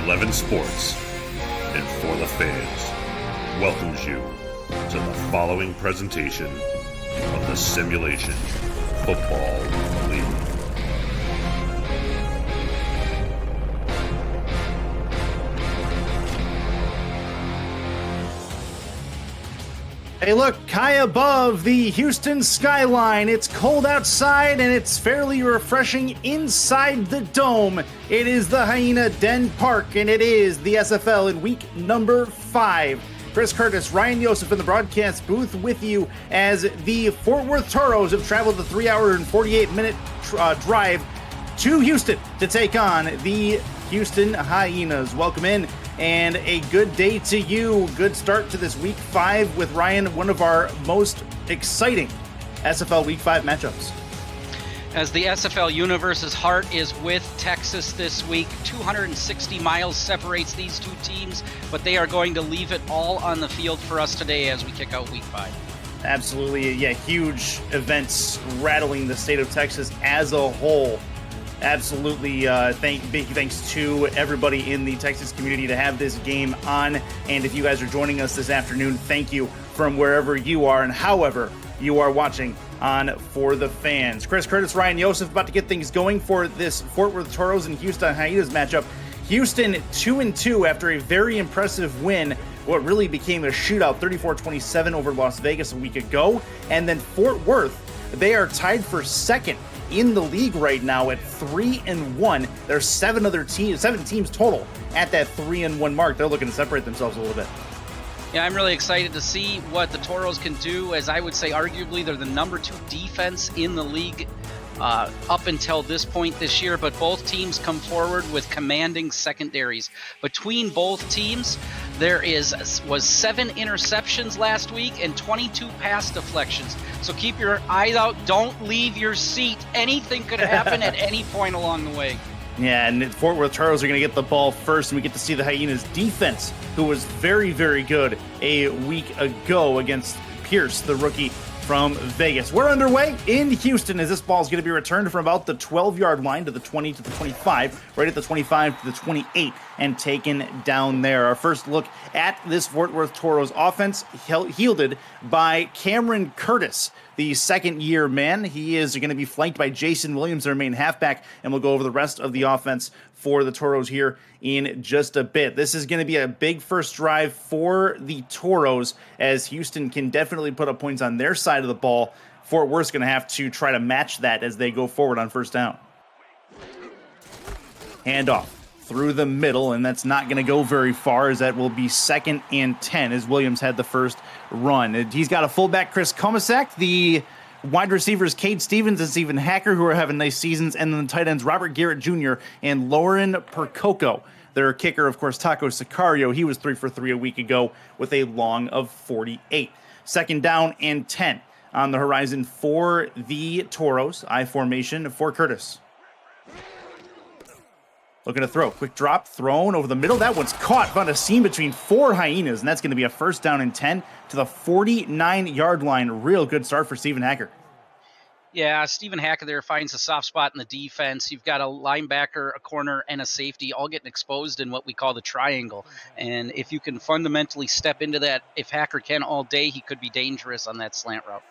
11 Sports and For the Fans welcomes you to the following presentation of the Simulation Football League. Hey look, high above the Houston skyline, it's cold outside and it's fairly refreshing inside the dome. It is the Hyena Den Park and it is the SFL in week number 5. Chris Curtis, Ryan Yosef in the broadcast booth with you as the Fort Worth Toros have traveled the 3-hour and 48-minute drive to Houston to take on the Houston Hyenas. Welcome in. And a good day to you. Good start to this Week 5 with Ryan, one of our most exciting SFL Week 5 matchups. As the SFL universe's heart is with Texas this week, 260 miles separates these two teams, but they are going to leave it all on the field for us today as we kick out Week 5. Absolutely, yeah, huge events rattling the state of Texas as a whole. Absolutely, big thanks to everybody in the Texas community to have this game on. And if you guys are joining us this afternoon, thank you from wherever you are and however you are watching on For the Fans. Chris Curtis, Ryan Yosef about to get things going for this Fort Worth Toros and Houston Hyenas matchup. Houston 2-2 after a very impressive win, what really became a shootout, 34-27 over Las Vegas a week ago. And then Fort Worth, they are tied for second in the league right now at 3-1. There's seven teams total at that 3-1 mark. They're looking to separate themselves a little bit. Yeah, I'm really excited to see what the Toros can do, as I would say arguably they're the number 2 defense in the league up until this point this year, but both teams come forward with commanding secondaries. Between both teams, there was 7 interceptions last week and 22 pass deflections. So keep your eyes out. Don't leave your seat. Anything could happen at any point along the way. Yeah, and Fort Worth Toros are going to get the ball first, and we get to see the Hyenas defense, who was very, very good a week ago against Pierce, the rookie from Vegas. We're underway in Houston as this ball is going to be returned from about the 12-yard line to the 20 to the 25, right at the 25 to the 28, and taken down there. Our first look at this Fort Worth Toros offense, yielded by Cameron Curtis, the second-year man. He is going to be flanked by Jason Williams, their main halfback, and we'll go over the rest of the offense for the Toros here in just a bit. This is going to be a big first drive for the Toros, as Houston can definitely put up points on their side of the ball. Fort Worth's going to have to try to match that as they go forward on first down. Handoff through the middle, and that's not going to go very far, as that will be 2nd and 10 as Williams had the first run. He's got a fullback, Chris Komasak, the wide receivers, Cade Stevens and Stephen Hacker, who are having nice seasons, and then the tight ends, Robert Garrett Jr. and Lauren Percoco. Their kicker, of course, Taco Sicario. He was 3 for 3 a week ago with a long of 48. 2nd down and 10 on the horizon for the Toros. I formation for Curtis. Looking to throw. Quick drop, thrown over the middle. That one's caught. Found a seam between 4 Hyenas, and that's going to be a 1st down and 10 to the 49-yard line. Real good start for Stephen Hacker. Yeah, Stephen Hacker there finds a soft spot in the defense. You've got a linebacker, a corner, and a safety all getting exposed in what we call the triangle. And if you can fundamentally step into that, if Hacker can all day, he could be dangerous on that slant route.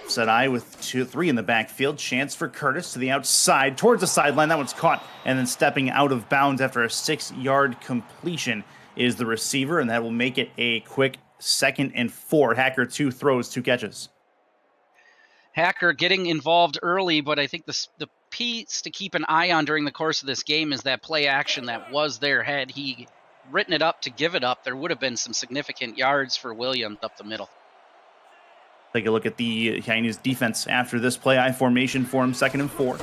Set I with 2-3 in the backfield. Chance for Curtis to the outside, towards the sideline. That one's caught, and then stepping out of bounds after a 6-yard completion is the receiver, and that will make it a quick 2nd and 4. Hacker 2 throws, 2 catches. Hacker getting involved early, but I think the piece to keep an eye on during the course of this game is that play action that was there. Had he written it up to give it up, there would have been some significant yards for Williams up the middle. Take a look at the Hyenas defense after this play. I formation for him, 2nd and 4.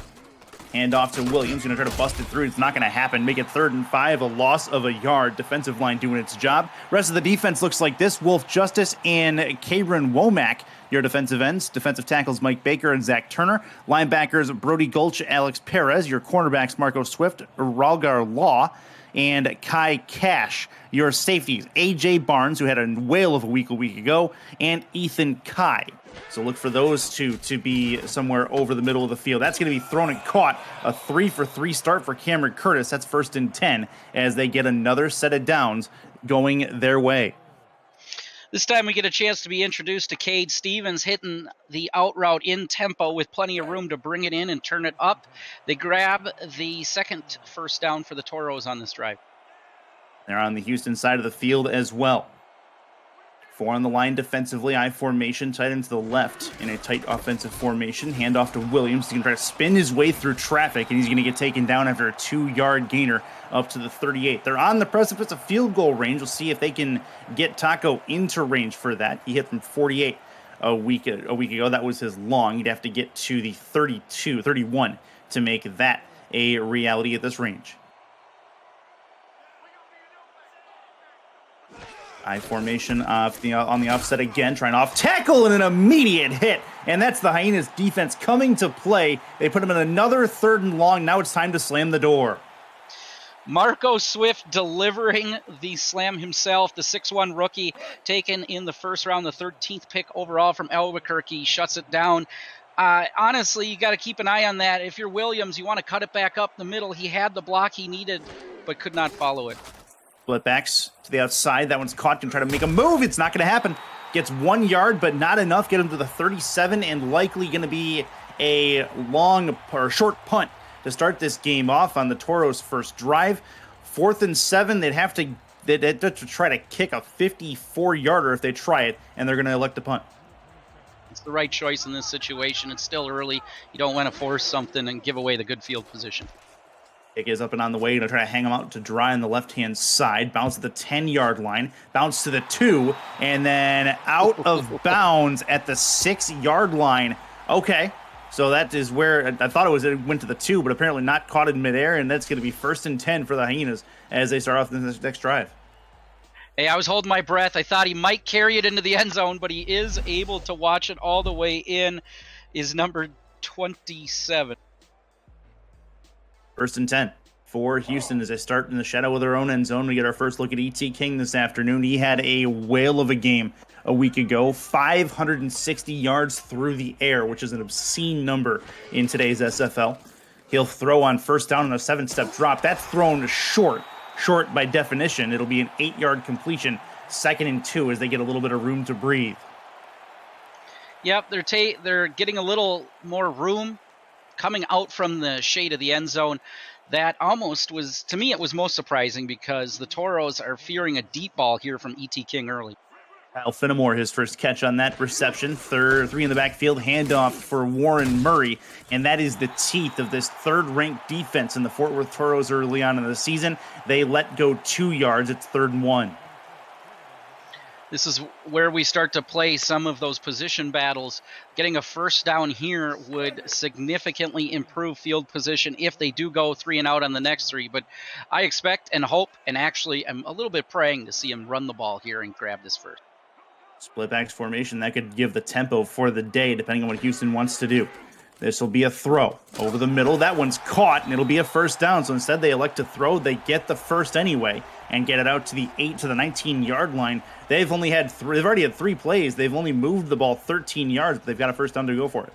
Hand off to Williams, going to try to bust it through. It's not going to happen. Make it 3rd and 5, a loss of a yard. Defensive line doing its job. Rest of the defense looks like this. Wolf Justice and Karon Womack, your defensive ends. Defensive tackles, Mike Baker and Zach Turner. Linebackers, Brody Gulch, Alex Perez. Your cornerbacks, Marco Swift, Ralgar Law. and Kai Cash. Your safeties, A.J. Barnes, who had a whale of a week ago, and Ethan Kai. So look for those two to be somewhere over the middle of the field. That's going to be thrown and caught. A 3-for-3 start for Cameron Curtis. That's 1st and 10 as they get another set of downs going their way. This time we get a chance to be introduced to Cade Stevens, hitting the out route in tempo with plenty of room to bring it in and turn it up. They grab the second first down for the Toros on this drive. They're on the Houston side of the field as well. 4 on the line defensively, I formation, tight end to the left in a tight offensive formation. Handoff to Williams. He's going to try to spin his way through traffic, and he's going to get taken down after a 2-yard gainer up to the 38. They're on the precipice of field goal range. We'll see if they can get Taco into range for that. He hit from 48 a week ago. That was his long. He'd have to get to the 31 to make that a reality at this range. I formation on the offset again, trying off tackle and an immediate hit. And that's the Hyenas defense coming to play. They put him in another 3rd and long. Now it's time to slam the door. Marco Swift delivering the slam himself, the 6'1 rookie taken in the first round, the 13th pick overall from Albuquerque, shuts it down. Honestly, you got to keep an eye on that. If you're Williams, you want to cut it back up the middle. He had the block he needed, but could not follow it. Split backs to the outside. That one's caught. Can try to make a move. It's not going to happen. Gets 1 yard, but not enough. Get him to the 37, and likely going to be a long or short punt to start this game off on the Toros' first drive. 4th and 7. They'd have to try to kick a 54-yarder if they try it, and they're going to elect to punt. It's the right choice in this situation. It's still early. You don't want to force something and give away the good field position. Kick is up and on the way. Going to try to hang him out to dry on the left-hand side. Bounce to the 10-yard line. Bounce to the 2. And then out of bounds at the 6-yard line. Okay. So that is where I thought it went to the 2, but apparently not caught in midair. And that's going to be 1st and 10 for the Hyenas as they start off this next drive. Hey, I was holding my breath. I thought he might carry it into the end zone, but he is able to watch it all the way in. Is number 27. 1st and 10 for Houston as they start in the shadow of their own end zone. We get our first look at E.T. King this afternoon. He had a whale of a game a week ago. 560 yards through the air, which is an obscene number in today's SFL. He'll throw on 1st down on a 7-step drop. That's thrown short. Short by definition. It'll be an 8-yard completion. 2nd and 2 as they get a little bit of room to breathe. Yep, they're getting a little more room coming out from the shade of the end zone. That almost was, to me, it was most surprising because the Toros are fearing a deep ball here from E.T. King early. Kyle Finnemore, his first catch on that reception. 3 in the backfield, handoff for Warren Murray. And that is the teeth of this 3rd-ranked defense in the Fort Worth Toros early on in the season. They let go 2 yards. It's 3rd and 1. This is where we start to play some of those position battles. Getting a 1st down here would significantly improve field position if they do go 3 and out on the next 3. But I expect and hope, and actually I'm a little bit praying to see him run the ball here and grab this first. Split backs formation, that could give the tempo for the day, depending on what Houston wants to do. This will be a throw over the middle. That one's caught, and it'll be a 1st down. So instead, they elect to throw. They get the first anyway and get it out to the 8 to the 19-yard line. They've already had 3 plays. They've only moved the ball 13 yards, but they've got a 1st down to go for it.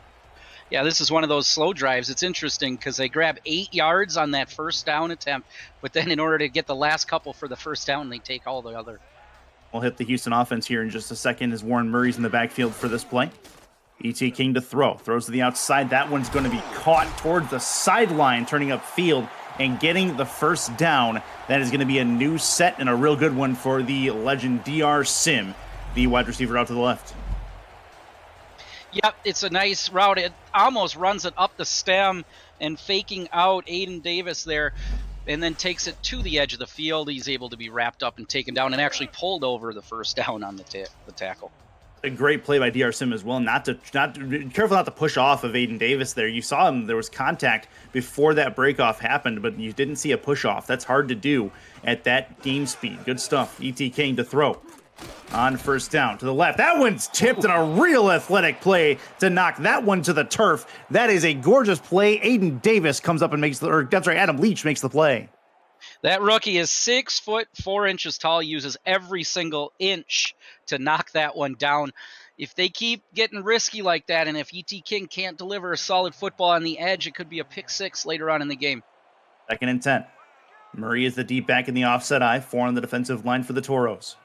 Yeah, this is one of those slow drives. It's interesting because they grab 8 yards on that 1st down attempt, but then in order to get the last couple for the 1st down, they take all the other. We'll hit the Houston offense here in just a second as Warren Murray's in the backfield for this play. E.T. King to throw. Throws to the outside. That one's going to be caught towards the sideline, turning upfield and getting the 1st down. That is going to be a new set and a real good one for the legend DR Sim, the wide receiver out to the left. Yep, it's a nice route. It almost runs it up the stem and faking out Aiden Davis there, and then takes it to the edge of the field. He's able to be wrapped up and taken down and actually pulled over the 1st down on the tackle. A great play by DR Sim as well. Careful not to push off of Aiden Davis there. You saw him, there was contact before that breakoff happened, but you didn't see a push off. That's hard to do at that game speed. Good stuff. E.T. King to throw on 1st down to the left. That one's tipped, and a real athletic play to knock that one to the turf. That is a gorgeous play. Aiden Davis comes up and makes Adam Leach makes the play. That rookie is 6'4" tall, uses every single inch to knock that one down. If they keep getting risky like that, and if E.T. King can't deliver a solid football on the edge, it could be a pick six later on in the game. 2nd and 10. Murray is the deep back in the offset eye, 4 on the defensive line for the Toros.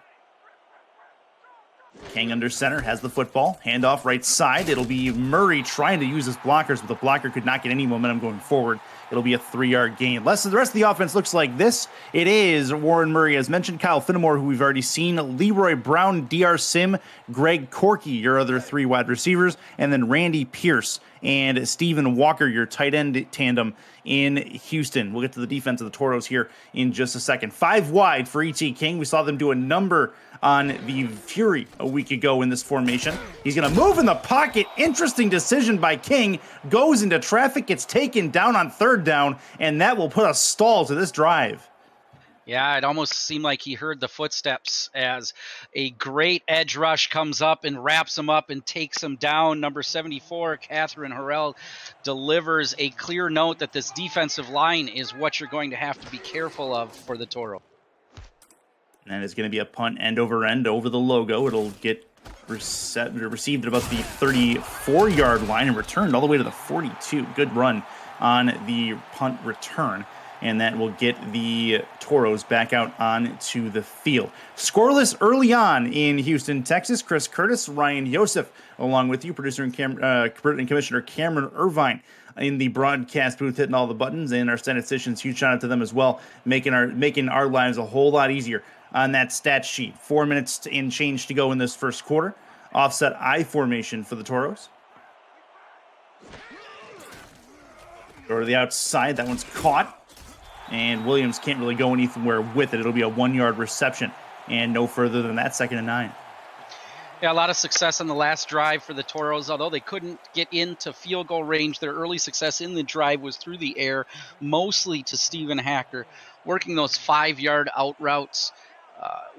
King under center, has the football, handoff right side. It'll be Murray trying to use his blockers, but the blocker could not get any momentum going forward. It'll be a 3-yard gain. The rest of the offense looks like this. It is Warren Murray, as mentioned, Kyle Finnemore, who we've already seen, Leroy Brown, DR Sim, Greg Corky, your other 3 wide receivers, and then Randy Pierce and Stephen Walker, your tight end tandem in Houston. We'll get to the defense of the Toros here in just a second. 5 wide for E.T. King. We saw them do a number on the Fury a week ago in this formation. He's going to move in the pocket. Interesting decision by King. Goes into traffic, gets taken down on 3rd down, and that will put a stall to this drive. Yeah, it almost seemed like he heard the footsteps as a great edge rush comes up and wraps him up and takes him down. Number 74, Catherine Harrell, delivers a clear note that this defensive line is what you're going to have to be careful of for the Toro. And it's going to be a punt end over the logo. It'll get received at about the 34-yard line and returned all the way to the 42. Good run on the punt return. And that will get the Toros back out onto the field. Scoreless early on in Houston, Texas. Chris Curtis, Ryan Yosef, along with you, producer and Commissioner Cameron Irvine in the broadcast booth, hitting all the buttons, and our statisticians. Huge shout out to them as well, making our lives a whole lot easier on that stat sheet. 4 minutes and change to go in this first quarter. Offset I formation for the Toros. Go to the outside. That one's caught. And Williams can't really go anywhere with it. It'll be a 1-yard reception. And no further than that, 2nd and 9. Yeah, a lot of success on the last drive for the Toros. Although they couldn't get into field goal range, their early success in the drive was through the air, mostly to Stephen Hacker, working those 5-yard out routes.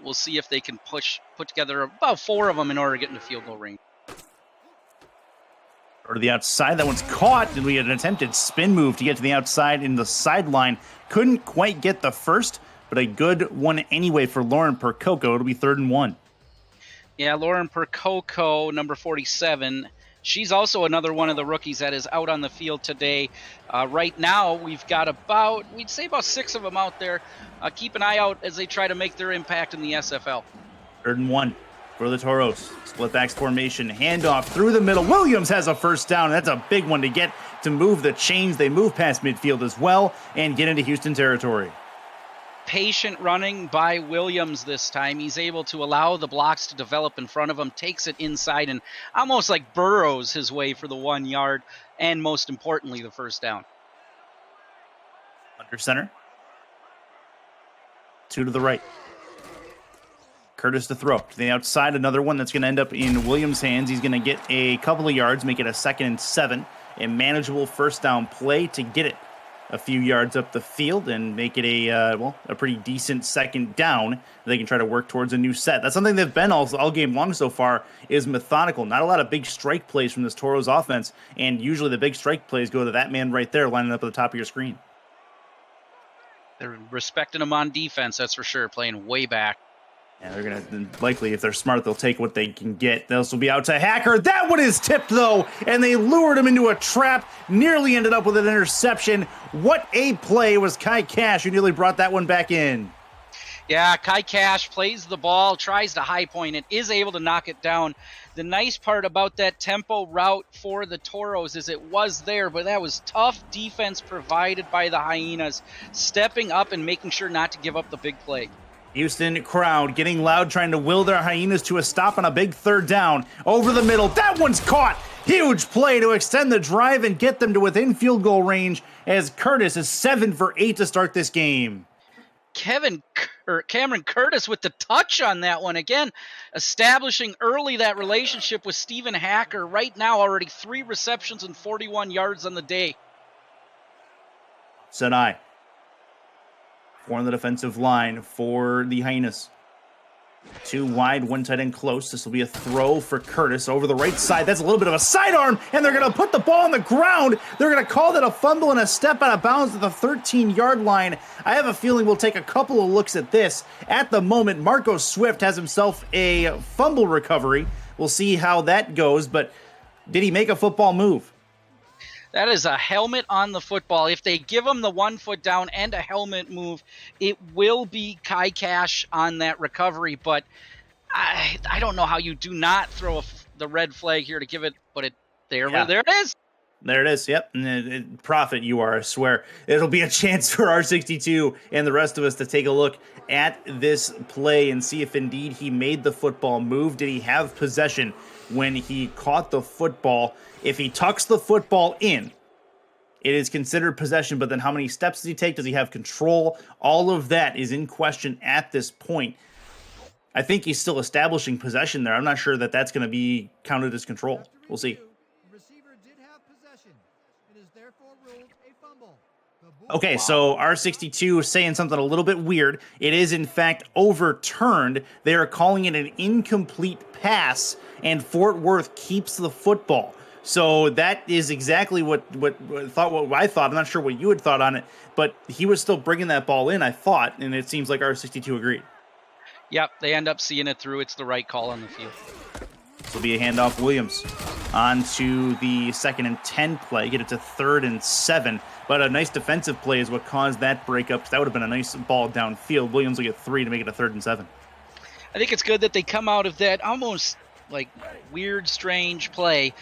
We'll see if they can put together about 4 of them in order to get into field goal range. Or to the outside. That one's caught. And we had an attempted spin move to get to the outside in the sideline. Couldn't quite get the first, but a good one anyway for Lauren Percoco. It'll be 3rd and 1. Yeah, Lauren Percoco, number 47. She's also another one of the rookies that is out on the field today. Right now, we've got we'd say about 6 of them out there. Keep an eye out as they try to make their impact in the SFL. 3rd and 1 for the Toros. Split backs formation, handoff through the middle. Williams has a first down. That's a big one to get to move the chains. They move past midfield as well and get into Houston territory. Patient running by Williams this time. He's able to allow the blocks to develop in front of him, takes it inside, and almost like burrows his way for the 1 yard, and most importantly, the first down. Under center. 2 to the right. Curtis to throw. To the outside, another one that's going to end up in Williams' hands. He's going to get a couple of yards, make it a 2nd and 7. A manageable first down play to get it a few yards up the field and make it a pretty decent 2nd down. They can try to work towards a new set. That's something they've been all game long so far, is methodical. Not a lot of big strike plays from this Toros offense, and usually the big strike plays go to that man right there lining up at the top of your screen. They're respecting him on defense, that's for sure, playing way back. Yeah, they're going to, likely, if they're smart, they'll take what they can get. This will be out to Hacker. That one is tipped, though, and they lured him into a trap. Nearly ended up with an interception. What a play was Kai Cash, who nearly brought that one back in. Yeah, Kai Cash plays the ball, tries to high point it, is able to knock it down. The nice part about that tempo route for the Toros is it was there, but that was tough defense provided by the Hyenas, stepping up and making sure not to give up the big play. Houston crowd getting loud, trying to will their Hyenas to a stop on a big 3rd down. Over the middle, that one's caught. Huge play to extend the drive and get them to within field goal range as Curtis is 7 for 8 to start this game. Cameron Curtis with the touch on that one. Again, establishing early that relationship with Stephen Hacker. Right now, already 3 receptions and 41 yards on the day. Said I. 4 on the defensive line for the Hyenas. Two wide, one tight end close. This will be a throw for Curtis over the right side. That's a little bit of a sidearm, and they're going to put the ball on the ground. They're going to call that a fumble and a step out of bounds at the 13-yard line. I have a feeling we'll take a couple of looks at this. At the moment, Marco Swift has himself a fumble recovery. We'll see how that goes, but did he make a football move? That is a helmet on the football. If they give him the 1 foot down and a helmet move, it will be Kai Cash on that recovery. But I don't know how you do not throw the red flag here to give it, but there it is. There it is, yep. Prophet you are, I swear. It'll be a chance for R62 and the rest of us to take a look at this play and see if indeed he made the football move. Did he have possession when he caught the football? If he tucks the football in, it is considered possession, but then how many steps does he take? Does he have control? All of that is in question at this point. I think he's still establishing possession there. I'm not sure that that's going to be counted as control. We'll see. Okay, so R62 is saying something a little bit weird. It is, in fact, overturned. They are calling it an incomplete pass, and Fort Worth keeps the football. So that is exactly what I thought. I'm not sure what you had thought on it, but he was still bringing that ball in, I thought, and it seems like R62 agreed. Yep, they end up seeing it through. It's the right call on the field. This will be a handoff. Williams onto the 2nd and 10 play. Get it to 3rd and 7. But a nice defensive play is what caused that breakup. That would have been a nice ball downfield. Williams will get 3 to make it a 3rd and 7. I think it's good that they come out of that almost like weird, strange play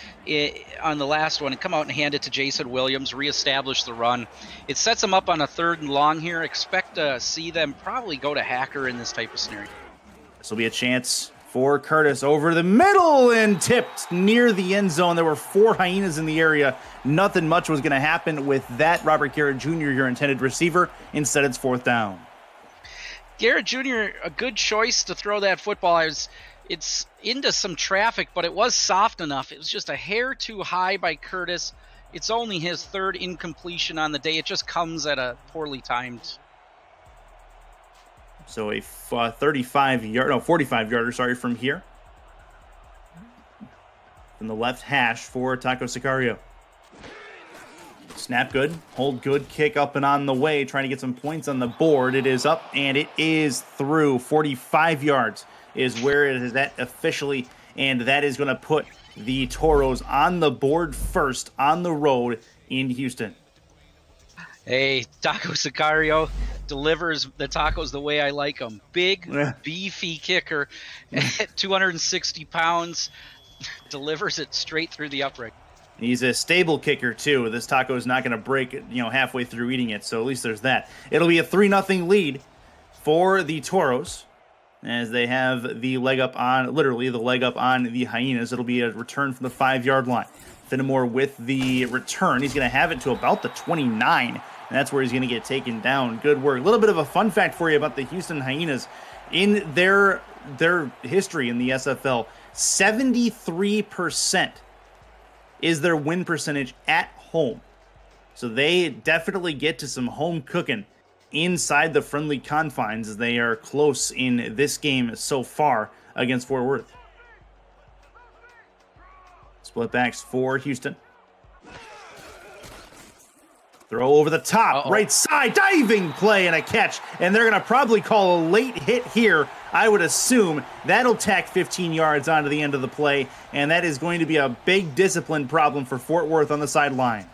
on the last one and come out and hand it to Jason Williams, reestablish the run. It sets them up on a 3rd and long here. Expect to see them probably go to Hacker in this type of scenario. This will be a chance for Curtis over the middle and tipped near the end zone. There were 4 Hyenas in the area. Nothing much was going to happen with that. Robert Garrett Jr., your intended receiver. Instead, it's 4th down. Garrett Jr., a good choice to throw that football. It's into some traffic, but it was soft enough. It was just a hair too high by Curtis. It's only his 3rd incompletion on the day. It just comes at a poorly timed. So a 45-yarder, from here. From the left hash for Taco Sicario. Snap good, hold good, kick up and on the way, trying to get some points on the board. It is up, and it is through. 45 yards is where it is at officially, and that is going to put the Toros on the board first on the road in Houston. Hey, Taco Sicario delivers the tacos the way I like them. Big, beefy kicker at 260 pounds, delivers it straight through the upright. He's a stable kicker, too. This taco is not going to break, halfway through eating it, so at least there's that. It'll be a 3-0 lead for the Toros as they have the leg up on the Hyenas. It'll be a return from the 5-yard line. Finnemore with the return. He's going to have it to about the 29, and that's where he's going to get taken down. Good work. A little bit of a fun fact for you about the Houston Hyenas. In their history in the SFL, 73% is their win percentage at home. So they definitely get to some home cooking inside the friendly confines as they are close in this game so far against Fort Worth. Split backs for Houston. Throw over the top, right side, diving play and a catch. And they're going to probably call a late hit here. I would assume that'll tack 15 yards onto the end of the play. And that is going to be a big discipline problem for Fort Worth on the sideline.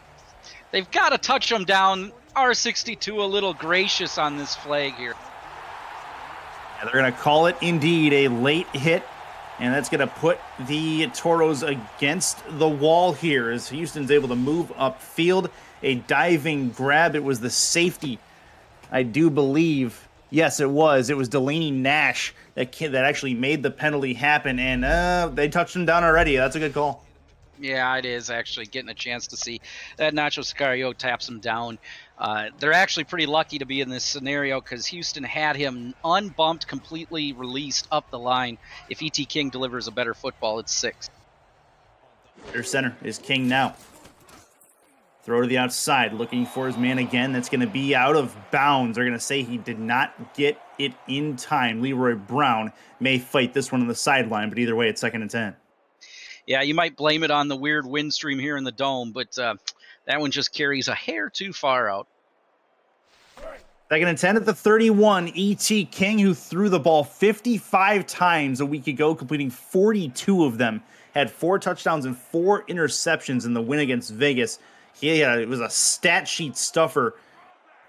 They've got to touch them down. R62 a little gracious on this flag here. Yeah, they're going to call it indeed a late hit. And that's going to put the Toros against the wall here as Houston's able to move upfield. A diving grab. It was the safety, I do believe. Yes, it was. It was Delaney Nash that actually made the penalty happen, and they touched him down already. That's a good call. Yeah, it is actually getting a chance to see that Nacho Sicario taps him down. They're actually pretty lucky to be in this scenario because Houston had him unbumped, completely released up the line. If E.T. King delivers a better football, it's 6. Their center is King now. Throw to the outside, looking for his man again. That's going to be out of bounds. They're going to say he did not get it in time. Leroy Brown may fight this one on the sideline, but either way, it's 2nd and 10. Yeah, you might blame it on the weird wind stream here in the dome, but that one just carries a hair too far out. 2nd and 10 at the 31. E.T. King, who threw the ball 55 times a week ago, completing 42 of them, had 4 touchdowns and 4 interceptions in the win against Vegas. It was a stat sheet stuffer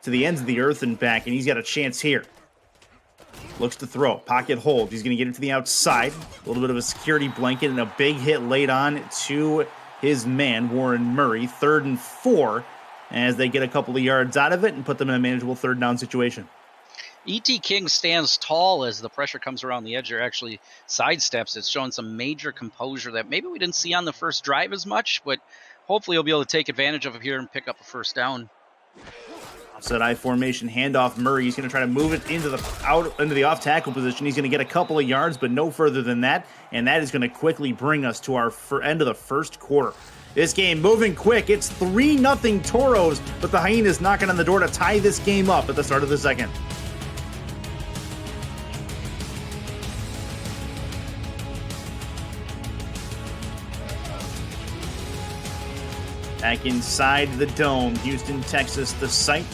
to the ends of the earth and back, and he's got a chance here. Looks to throw. Pocket hold. He's going to get it to the outside. A little bit of a security blanket and a big hit laid on to his man, Warren Murray. 3rd and 4 as they get a couple of yards out of it and put them in a manageable 3rd down situation. E.T. King stands tall as the pressure comes around the edge, or actually sidesteps. It's showing some major composure that maybe we didn't see on the first drive as much, but hopefully he'll be able to take advantage of it here and pick up a 1st down. Offset I formation, handoff Murray. He's going to try to move it into the off tackle position. He's going to get a couple of yards, but no further than that. And that is going to quickly bring us to our end of the 1st quarter. This game moving quick. It's 3-0 Toros, but the Hyenas knocking on the door to tie this game up at the start of the 2nd. Back inside the dome, Houston, Texas, the site.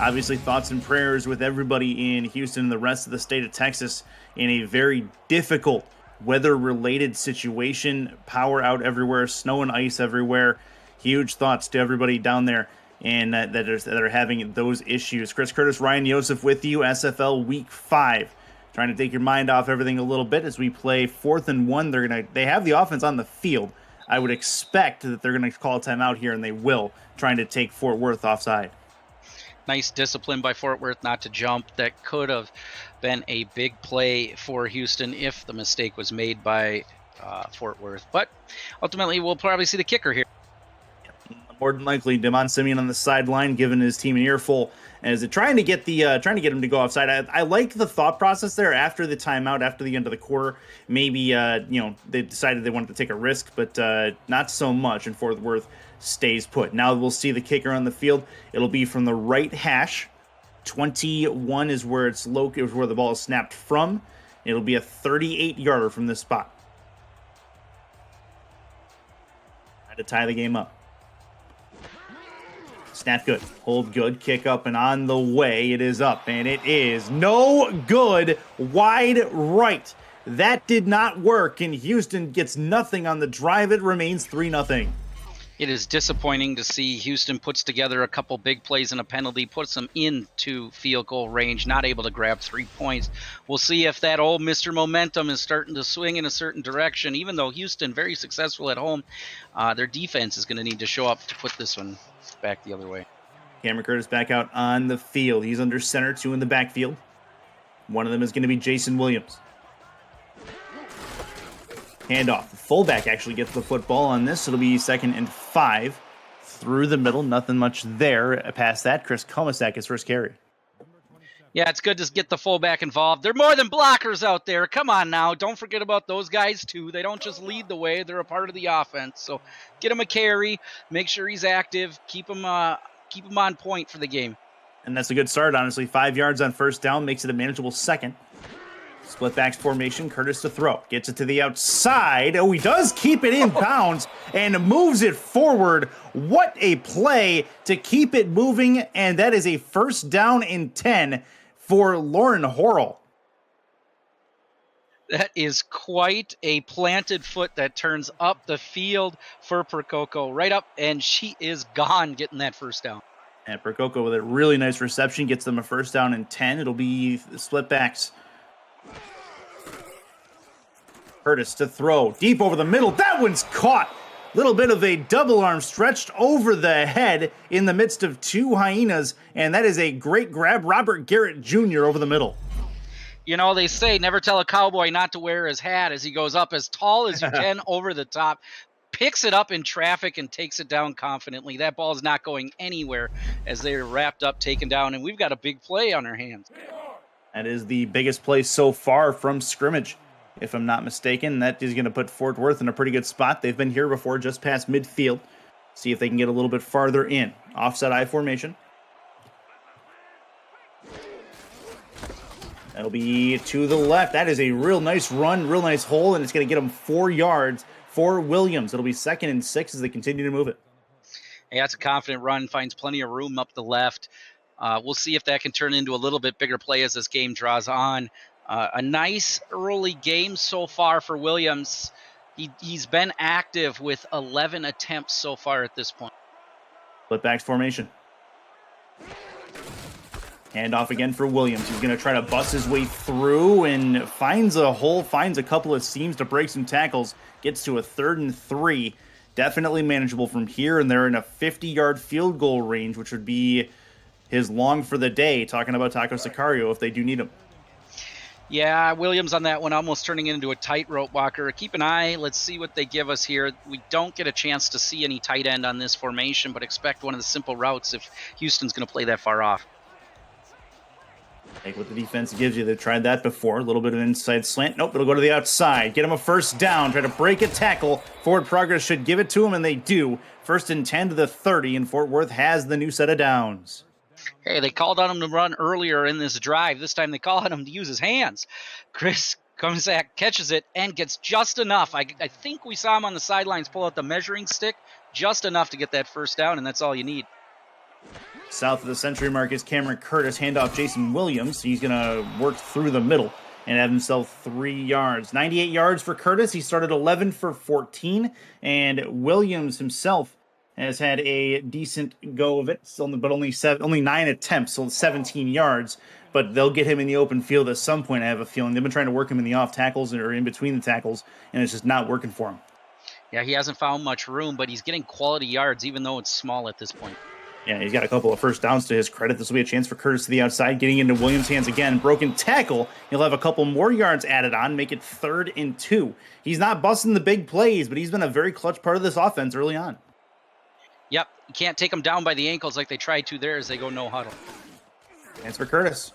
Obviously, thoughts and prayers with everybody in Houston and the rest of the state of Texas in a very difficult weather-related situation. Power out everywhere, snow and ice everywhere. Huge thoughts to everybody down there and that are having those issues. Chris Curtis, Ryan Yosef with you, SFL Week 5. Trying to take your mind off everything a little bit as we play 4th and 1. They have the offense on the field. I would expect that they're going to call a timeout here, and they will, trying to take Fort Worth offside. Nice discipline by Fort Worth not to jump. That could have been a big play for Houston if the mistake was made by Fort Worth. But ultimately, we'll probably see the kicker here. More than likely, Damon Simeon on the sideline, giving his team an earful as they're trying to get him to go offside. I like the thought process there after the timeout, after the end of the quarter. Maybe they decided they wanted to take a risk, but not so much. And Fort Worth stays put. Now we'll see the kicker on the field. It'll be from the right hash. 21 is where it's located, where the ball is snapped from. It'll be a 38-yarder from this spot. Try to tie the game up. Snap good, hold good, kick up and on the way. It is up and it is no good. Wide right. That did not work and Houston gets nothing on the drive. It remains 3-0. It is disappointing to see Houston puts together a couple big plays and a penalty, puts them into field goal range, not able to grab 3 points. We'll see if that old Mr. Momentum is starting to swing in a certain direction. Even though Houston very successful at home, their defense is going to need to show up to put this one back the other way. Cameron Curtis back out on the field. He's under center, 2 in the backfield. One of them is going to be Jason Williams. Handoff. The fullback actually gets the football on this. It'll be 2nd and 5 through the middle. Nothing much there. Past that, Chris Komasak, his first carry. Yeah, it's good to get the fullback involved. They're more than blockers out there. Come on now. Don't forget about those guys, too. They don't just lead the way. They're a part of the offense. So get him a carry. Make sure he's active. Keep him on point for the game. And that's a good start, honestly. 5 yards on 1st down makes it a manageable 2nd. Split backs formation, Curtis to throw. Gets it to the outside. Oh, he does keep it in bounds and moves it forward. What a play to keep it moving. And that is a 1st down and 10 for Lauren Horrell. That is quite a planted foot that turns up the field for Percoco. Right up, and she is gone getting that 1st down. And Percoco with a really nice reception gets them a 1st down and 10. It'll be split backs. Curtis to throw. Deep over the middle. That one's caught. Little bit of a double arm stretched over the head in the midst of 2 hyenas. And that is a great grab. Robert Garrett Jr. over the middle. You know, they say never tell a cowboy not to wear his hat as he goes up as tall as you can over the top. Picks it up in traffic and takes it down confidently. That ball is not going anywhere as they're wrapped up, taken down. And we've got a big play on our hands. That is the biggest play so far from scrimmage, if I'm not mistaken. That is going to put Fort Worth in a pretty good spot. They've been here before, just past midfield. See if they can get a little bit farther in. Offset I formation. That'll be to the left. That is a real nice run, real nice hole, and it's going to get them 4 yards for Williams. It'll be 2nd and 6 as they continue to move it. Yeah, that's a confident run, finds plenty of room up the left. We'll see if that can turn into a little bit bigger play as this game draws on. A nice early game so far for Williams. He's been active with 11 attempts so far at this point. Split backs formation. Hand off again for Williams. He's going to try to bust his way through and finds a hole, finds a couple of seams to break some tackles. Gets to a 3rd and 3. Definitely manageable from here, and they're in a 50-yard field goal range, which would be his long for the day, talking about Taco Sicario if they do need him. Yeah, Williams on that one almost turning it into a tightrope walker. Keep an eye. Let's see what they give us here. We don't get a chance to see any tight end on this formation, but expect one of the simple routes if Houston's going to play that far off. Take what the defense gives you. They've tried that before. A little bit of an inside slant. Nope, it'll go to the outside. Get him a first down. Try to break a tackle. Forward progress should give it to him, and they do. 1st and 10 to the 30, and Fort Worth has the new set of downs. Hey, they called on him to run earlier in this drive. This time they call on him to use his hands. Chris Komzak catches it and gets just enough. I think we saw him on the sidelines pull out the measuring stick, just enough to get that first down, and that's all you need. South of the century mark is Cameron Curtis. Handoff Jason Williams. He's going to work through the middle and have himself 3 yards. 98 yards for Curtis. He started 11 for 14. And Williams himself has had a decent go of it, but only 9 attempts, so 17 yards. But they'll get him in the open field at some point, I have a feeling. They've been trying to work him in the off tackles or in between the tackles, and it's just not working for him. Yeah, he hasn't found much room, but he's getting quality yards, even though it's small at this point. Yeah, he's got a couple of first downs to his credit. This will be a chance for Curtis to the outside, getting into Williams' hands again. Broken tackle. He'll have a couple more yards added on, make it 3rd and 2. He's not busting the big plays, but he's been a very clutch part of this offense early on. Yep, you can't take them down by the ankles like they tried to there as they go no huddle. Chance for Curtis.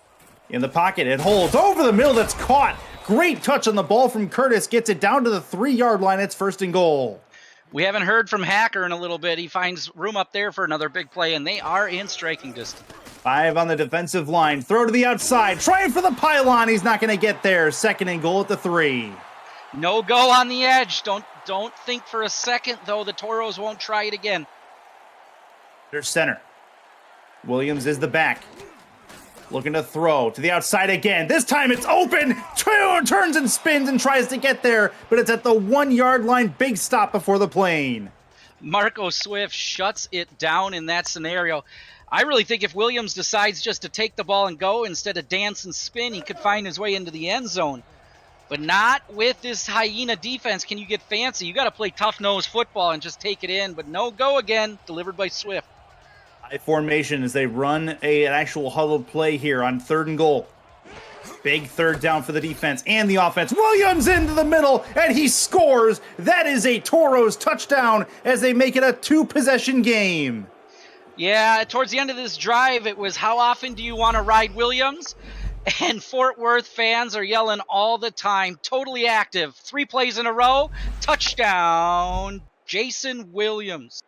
In the pocket, it holds over the middle. That's caught. Great touch on the ball from Curtis. Gets it down to the 3-yard line. It's 1st and goal. We haven't heard from Hacker in a little bit. He finds room up there for another big play, and they are in striking distance. 5 on the defensive line. Throw to the outside. Trying for the pylon. He's not going to get there. 2nd and goal at the 3. No go on the edge. Don't think for a second, though, the Toros won't try it again. There's center. Williams is the back. Looking to throw to the outside again. This time it's open. Turns and spins and tries to get there, but it's at the 1-yard line. Big stop before the plane. Marco Swift shuts it down in that scenario. I really think if Williams decides just to take the ball and go instead of dance and spin, he could find his way into the end zone. But not with this Hyena defense. Can you get fancy? You got to play tough-nosed football and just take it in. But no go again, delivered by Swift. High formation as they run an actual huddled play here on 3rd and goal. Big 3rd down for the defense and the offense. Williams into the middle, and he scores. That is a Toros touchdown as they make it a 2-possession game. Yeah, towards the end of this drive, it was how often do you want to ride Williams? And Fort Worth fans are yelling all the time. Totally active. 3 plays in a row. Touchdown, Jason Williams.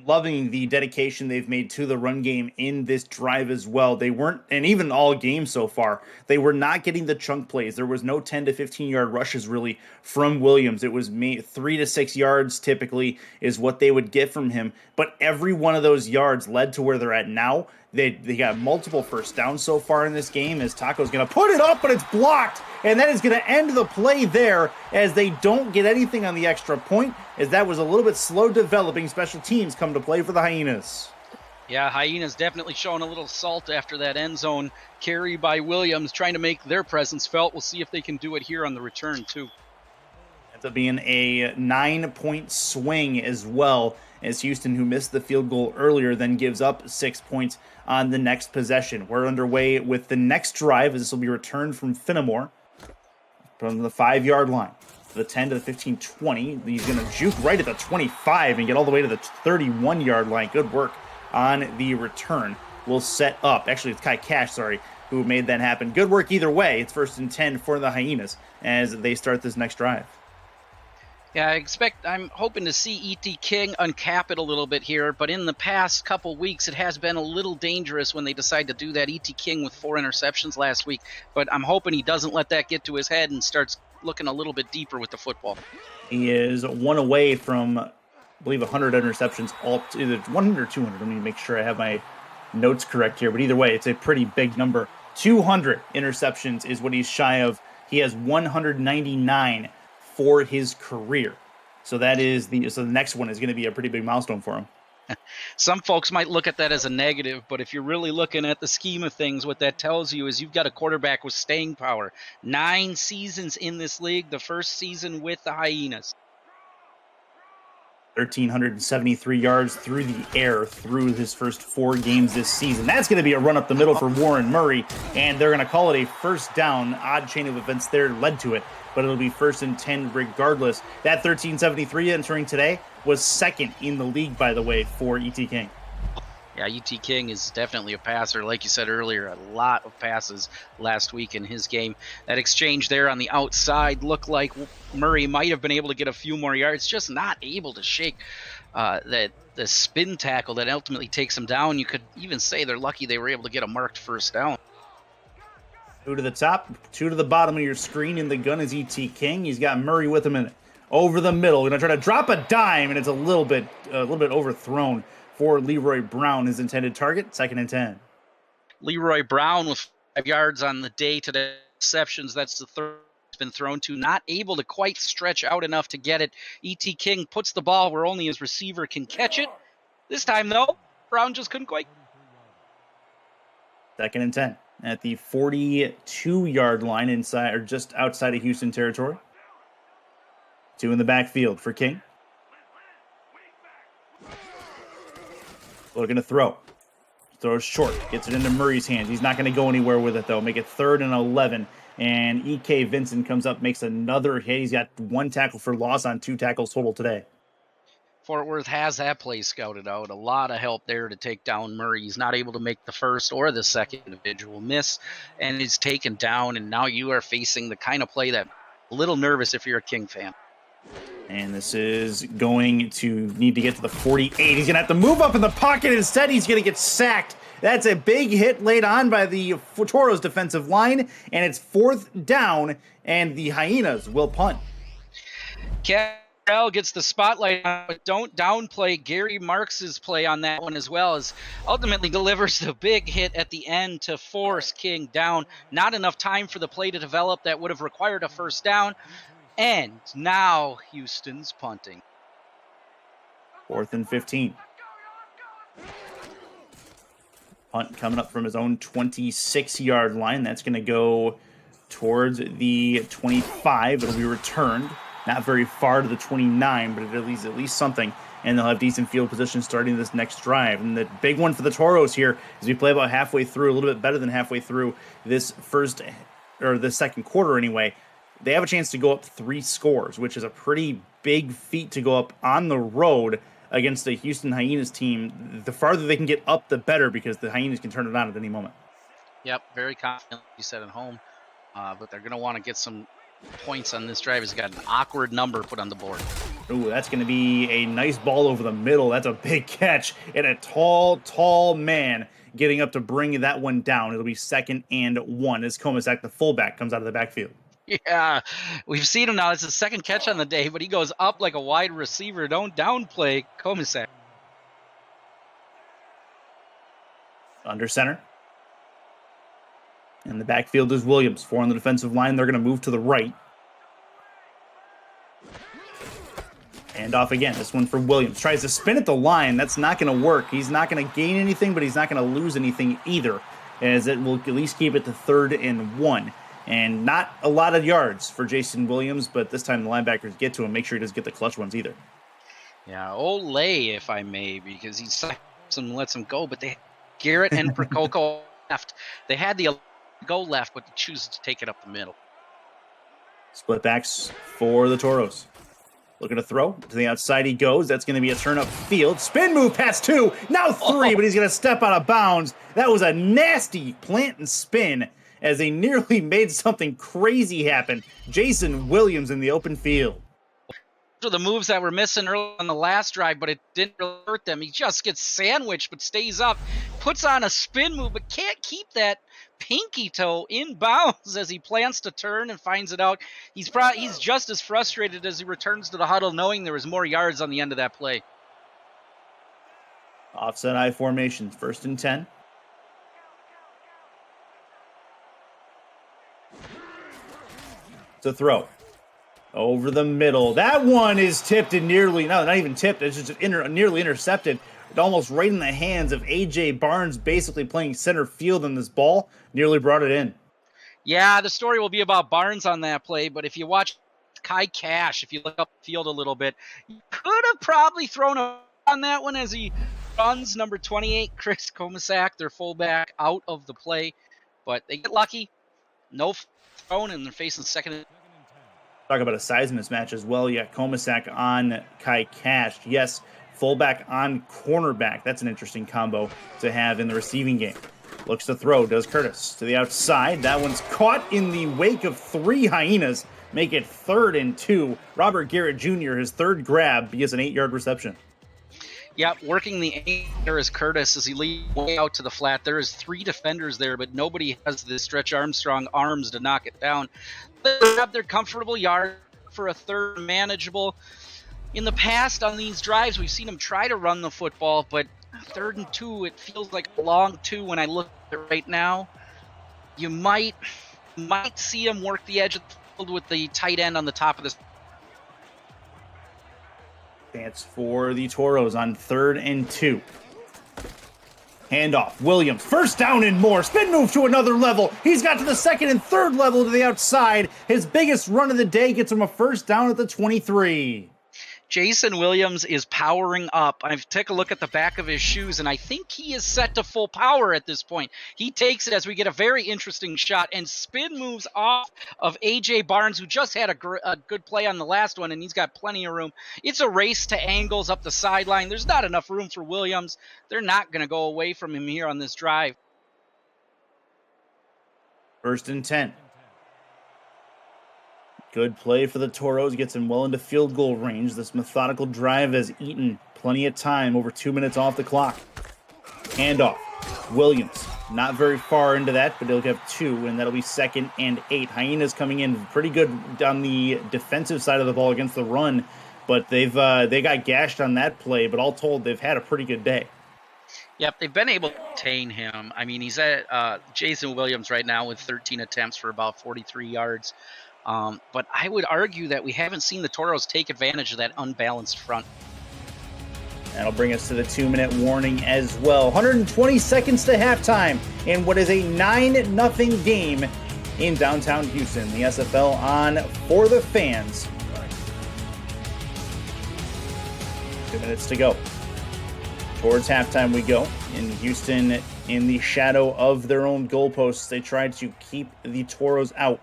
Loving the dedication they've made to the run game in this drive as well. They weren't, and even all game so far, they were not getting the chunk plays. There was no 10 to 15 yard rushes really from Williams. It was 3 to 6 yards typically is what they would get from him. But every one of those yards led to where they're at now. They got multiple first downs so far in this game as Taco's going to put it up, but it's blocked. And that is going to end the play there as they don't get anything on the extra point, as that was a little bit slow developing. Special teams come to play for the Hyenas. Yeah, Hyenas definitely showing a little salt after that end zone carry by Williams, trying to make their presence felt. We'll see if they can do it here on the return, too. Ends up being a 9-point swing as well, as Houston, who missed the field goal earlier, then gives up 6 points on the next possession. We're underway with the next drive, as this will be returned from Finnemore from the 5-yard line. To the 10 to the 15, 20. He's going to juke right at the 25 and get all the way to the 31-yard line. Good work on the return. We'll set up. Actually, it's Kai Cash, who made that happen. Good work either way. It's 1st and 10 for the Hyenas as they start this next drive. Yeah, I'm hoping to see E.T. King uncap it a little bit here, but in the past couple weeks, it has been a little dangerous when they decide to do that. E.T. King with 4 interceptions last week, but I'm hoping he doesn't let that get to his head and starts looking a little bit deeper with the football. He is one away from, I believe, 100 interceptions, either 100 or 200. Let me make sure I have my notes correct here, but either way, it's a pretty big number. 200 interceptions is what he's shy of. He has 199 for his career. So the next one is going to be a pretty big milestone for him. Some folks might look at that as a negative, but if you're really looking at the scheme of things, what that tells you is you've got a quarterback with staying power. 9 seasons in this league, the first season with the Hyenas. 1,373 yards through the air through his first 4 games this season. That's going to be a run up the middle for Warren Murray, and they're going to call it a first down. Odd chain of events there led to it, but it'll be 1st and 10 regardless. That 1,373 entering today was 2nd in the league, by the way, for E.T. King. Yeah, E.T. King is definitely a passer. Like you said earlier, a lot of passes last week in his game. That exchange there on the outside looked like Murray might have been able to get a few more yards, just not able to shake the spin tackle that ultimately takes him down. You could even say they're lucky they were able to get a marked first down. 2 to the top, 2 to the bottom of your screen. In the gun is E.T. King. He's got Murray with him over the middle. Going to try to drop a dime, and it's a little bit overthrown for Leroy Brown, his intended target. 2nd and 10. Leroy Brown with 5 yards on the day to the receptions. That's the third it's been thrown to. Not able to quite stretch out enough to get it. E.T. King puts the ball where only his receiver can catch it. This time, though, Brown just couldn't quite. 2nd and 10 at the 42-yard line inside or just outside of Houston territory. 2 in the backfield for King. Looking to throw. Throws short. Gets it into Murray's hands. He's not going to go anywhere with it, though. Make it 3rd and 11. And E.K. Vincent comes up, makes another hit. He's got 1 tackle for loss on 2 tackles total today. Fort Worth has that play scouted out. A lot of help there to take down Murray. He's not able to make the first or the second individual miss, and is taken down. And now you are facing the kind of play that a little nervous if you're a King fan. And this is going to need to get to the 48. He's going to have to move up in the pocket. Instead, he's going to get sacked. That's a big hit laid on by the Toros defensive line, and it's 4th down, and the Hyenas will punt. Carroll gets the spotlight, but don't downplay Gary Marks's play on that one as well, as ultimately delivers the big hit at the end to force King down. Not enough time for the play to develop that would have required a first down. And now Houston's punting. 4th and 15. Punt coming up from his own 26-yard line. That's going to go towards the 25. It'll be returned. Not very far to the 29, but at least something. And they'll have decent field position starting this next drive. And the big one for the Toros here is we play about halfway through, a little bit better than halfway through this second quarter anyway. They have a chance to go up 3 scores, which is a pretty big feat to go up on the road against the Houston Hyenas team. The farther they can get up, the better, because the Hyenas can turn it on at any moment. Yep, very confident, you said, at home. But they're going to want to get some points on this drive. He's got an awkward number put on the board. Ooh, that's going to be a nice ball over the middle. That's a big catch. And a tall man getting up to bring that one down. It'll be 2nd and 1 as Komisak, the fullback, comes out of the backfield. Yeah, we've seen him now. It's his 2nd catch on the day, but he goes up like a wide receiver. Don't downplay Komisak. Under center. And the backfield is Williams. 4 on the defensive line. They're going to move to the right. And off again. This one for Williams. Tries to spin at the line. That's not going to work. He's not going to gain anything, but he's not going to lose anything either, as it will at least keep it to 3rd and 1. And not a lot of yards for Jason Williams, but this time the linebackers get to him. Make sure he doesn't get the clutch ones either. Yeah, Olay, if I may, because he stops him and lets him go. But Garrett and Percoco left. They had the go left, but they choose to take it up the middle. Split backs for the Toros. Looking to throw. To the outside he goes. That's going to be a turn up field. Spin move, pass 2. Now 3, but he's going to step out of bounds. That was a nasty plant and spin, as they nearly made something crazy happen. Jason Williams in the open field. are the moves that were missing early on the last drive, but it didn't really hurt them. He just gets sandwiched, but stays up, puts on a spin move, but can't keep that pinky toe in bounds as he plans to turn and finds it out. He's just as frustrated as he returns to the huddle, knowing there was more yards on the end of that play. Offset I formation, 1st and 10. To throw. Over the middle. That one is tipped and nearly, no, not even tipped, it's just nearly intercepted. Almost right in the hands of A.J. Barnes, basically playing center field in this ball. Nearly brought it in. Yeah, the story will be about Barnes on that play, but if you watch Kai Cash, if you look up the field a little bit, you could have probably thrown on that one as he runs number 28, Chris Komisak, their fullback, out of the play. But they get lucky. No thrown, and they're facing second. Talk about a size mismatch as well. Yeah, Komisak on Kai Cash. Yes, fullback on cornerback. That's an interesting combo to have in the receiving game. Looks to throw, does Curtis. To the outside. That one's caught in the wake of 3 Hyenas. Make it 3rd and 2. Robert Garrett Jr., his 3rd grab. He has an 8-yard reception. Yep, working the A there is Curtis as he leads way out to the flat. There is 3 defenders there, but nobody has the Stretch Armstrong arms to knock it down. They have their comfortable yard for a 3rd manageable. In the past on these drives, we've seen them try to run the football, but 3rd and 2, it feels like a long 2 when I look at it right now. You might see him work the edge of the field with the tight end on the top of this. Chance for the Toros on 3rd and 2. Handoff. Williams. 1st down and more. Spin move to another level. He's got to the 2nd and 3rd level to the outside. His biggest run of the day gets him a 1st down at the 23. Jason Williams is powering up. I've taken a look at the back of his shoes, and I think he is set to full power at this point. He takes it as we get a very interesting shot and spin moves off of A.J. Barnes, who just had a good play on the last one, and he's got plenty of room. It's a race to angles up the sideline. There's not enough room for Williams. They're not going to go away from him here on this drive. 1st and 10. Good play for the Toros, gets him well into field goal range. This methodical drive has eaten plenty of time, over 2 minutes off the clock. Handoff. Williams, not very far into that, but he'll have 2, and that'll be 2nd and 8. Hyenas coming in pretty good on the defensive side of the ball against the run, but they got gashed on that play, but all told, they've had a pretty good day. Yep, they've been able to contain him. I mean, he's at Jason Williams right now with 13 attempts for about 43 yards. But I would argue that we haven't seen the Toros take advantage of that unbalanced front. That'll bring us to the 2-minute warning as well. 120 seconds to halftime in what is a 9-0 game in downtown Houston. The SFL on For the Fans. 2 minutes to go. Towards halftime we go. In Houston, in the shadow of their own goalposts, they tried to keep the Toros out.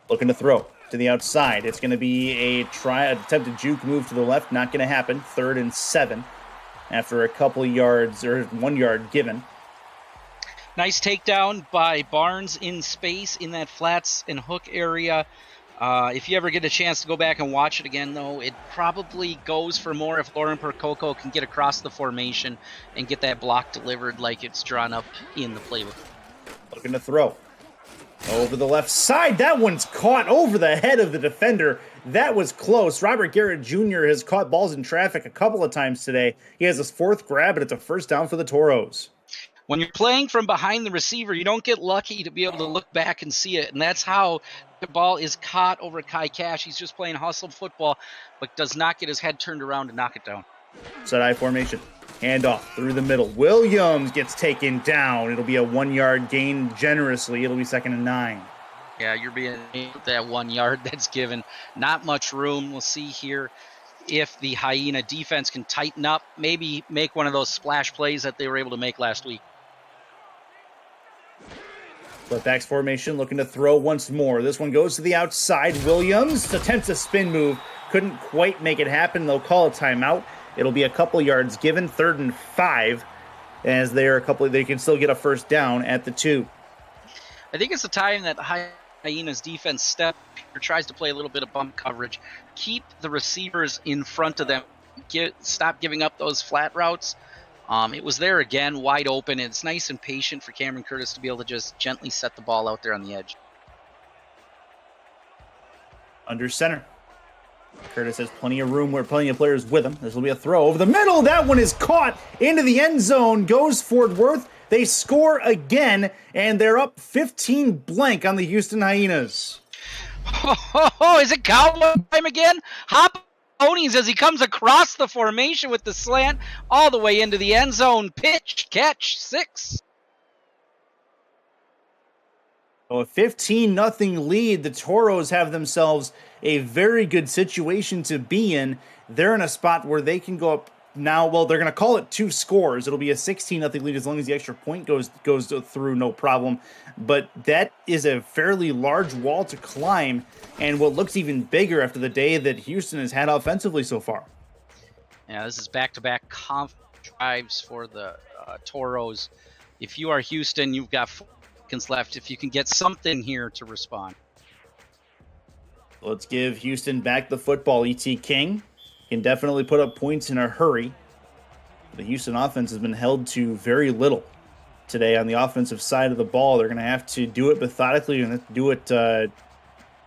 Looking to throw to the outside. It's going to be an attempted juke move to the left. Not going to happen. 3rd and 7 after a couple yards, or 1 yard given. Nice takedown by Barnes in space in that flats and hook area. If you ever get a chance to go back and watch it again, though, it probably goes for more if Lauren Percoco can get across the formation and get that block delivered like it's drawn up in the playbook. Looking to throw. Over the left side. That one's caught over the head of the defender. That was close. Robert Garrett Jr. has caught balls in traffic a couple of times today. He has his 4th grab, and it's a 1st down for the Toros. When you're playing from behind the receiver, you don't get lucky to be able to look back and see it, and that's how the ball is caught over Kai Cash. He's just playing hustle football, but does not get his head turned around to knock it down. Set I formation. Handoff through the middle. Williams gets taken down. It'll be a 1 yard gain generously. It'll be 2nd and 9. Yeah, you're being that 1 yard that's given. Not much room. We'll see here if the Hyena defense can tighten up, maybe make one of those splash plays that they were able to make last week. Flippbacks formation, looking to throw once more. This one goes to the outside. Williams attempts a spin move. Couldn't quite make it happen. They'll call a timeout. It'll be a couple yards given, 3rd and 5, as they can still get a 1st down at the 2. I think it's the time that Hyenas Hyenas defense tries to play a little bit of bump coverage, keep the receivers in front of them, stop giving up those flat routes. It was there again, wide open. It's nice and patient for Cameron Curtis to be able to just gently set the ball out there on the edge. Under center. Curtis has plenty of room, plenty of players with him. This will be a throw over the middle. That one is caught into the end zone. Goes Fort Worth. They score again, and they're up 15-blank on the Houston Hyenas. Oh, is it Cowboy time again? Hop ponies as he comes across the formation with the slant all the way into the end zone. Pitch, catch, 6. So a 15-0 lead. The Toros have themselves a very good situation to be in. They're in a spot where they can go up now. Well, they're going to call it 2 scores. It'll be a 16-0 lead as long as the extra point goes through, no problem. But that is a fairly large wall to climb, and what looks even bigger after the day that Houston has had offensively so far. Yeah, this is back-to-back drives for the Toros. If you are Houston, you've got 4 seconds left. If you can get something here to respond. Let's give Houston back the football. E.T. King can definitely put up points in a hurry. The Houston offense has been held to very little today on the offensive side of the ball. They're going to have to do it methodically and do it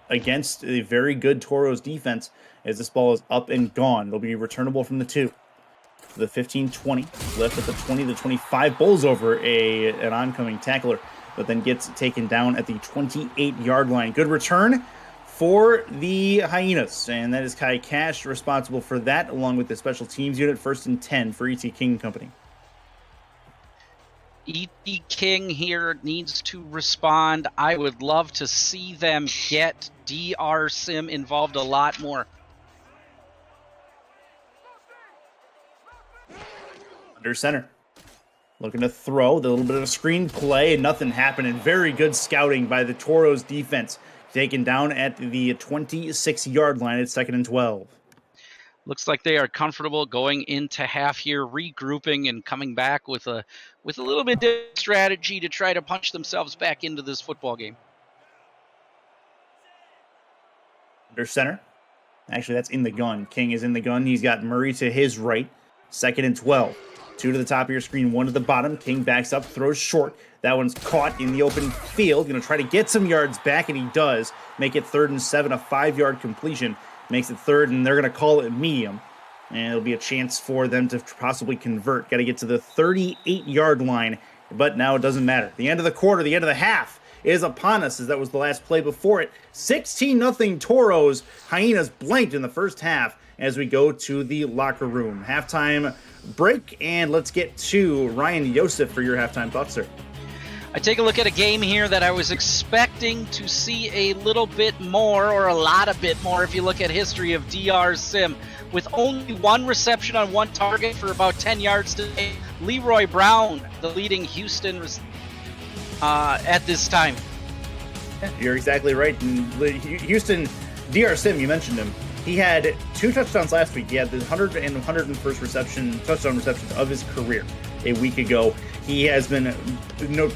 against a very good Toros defense as this ball is up and gone. It'll be returnable from the 2. The 15-20, left at the 20, the 25, bowls over an oncoming tackler, but then gets taken down at the 28-yard line. Good return for the Hyenas, and that is Kai Cash responsible for that, along with the special teams unit. 1st and 10 for E.T. King Company. E.T. King here needs to respond. I would love to see them get DR Sim involved a lot more. Under center. Looking to throw, the little bit of a screen play, and nothing happening. Very good scouting by the Toros defense. Taken down at the 26-yard line. It's 2nd and 12. Looks like they are comfortable going into half here, regrouping and coming back with a little bit of strategy to try to punch themselves back into this football game. Under center. Actually, that's in the gun. King is in the gun. He's got Murray to his right. 2nd and 12. 2 to the top of your screen, 1 to the bottom. King backs up, throws short. That one's caught in the open field. Going to try to get some yards back, and he does. Make it 3rd and 7, a 5-yard completion. Makes it 3rd, and they're going to call it medium. And it'll be a chance for them to possibly convert. Got to get to the 38-yard line, but now it doesn't matter. The end of the quarter, the end of the half is upon us, as that was the last play before it. 16-0 Toros. Hyenas blanked in the first half as we go to the locker room. Halftime break, and let's get to Ryan Yosef for your halftime thoughts, sir. I take a look at a game here that I was expecting to see a little bit more, or a lot of bit more, if you look at history of DR Sim. With only 1 reception on 1 target for about 10 yards today, Leroy Brown, the leading Houston at this time. You're exactly right. And Houston, DR Sim, you mentioned him. He had 2 touchdowns last week. He had the 101st touchdown reception of his career a week ago. He has been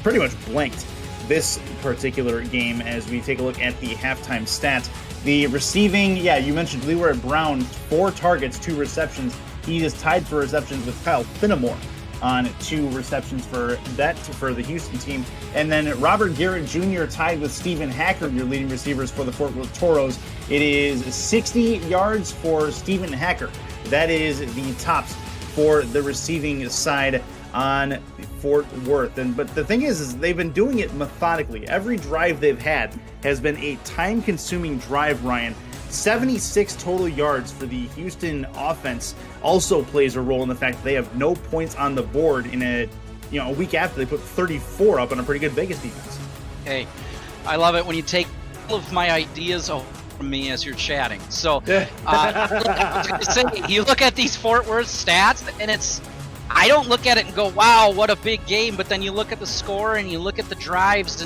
pretty much blanked this particular game as we take a look at the halftime stats. The receiving, you mentioned Leroy Brown, 4 targets, 2 receptions. He is tied for receptions with Kyle Finnemore on 2 receptions for the Houston team. And then Robert Garrett Jr. tied with Stephen Hacker, your leading receivers for the Fort Worth Toros. It is 60 yards for Stephen Hacker. That is the tops for the receiving side on Fort Worth. But the thing is they've been doing it methodically. Every drive they've had has been a time-consuming drive, Ryan. 76 total yards for the Houston offense also plays a role in the fact that they have no points on the board in a week after they put 34 up on a pretty good Vegas defense. Hey, I love it when you take all of my ideas from me as you're chatting. So I was going to say, you look at these Fort Worth stats, and I don't look at it and go, wow, what a big game. But then you look at the score and you look at the drives,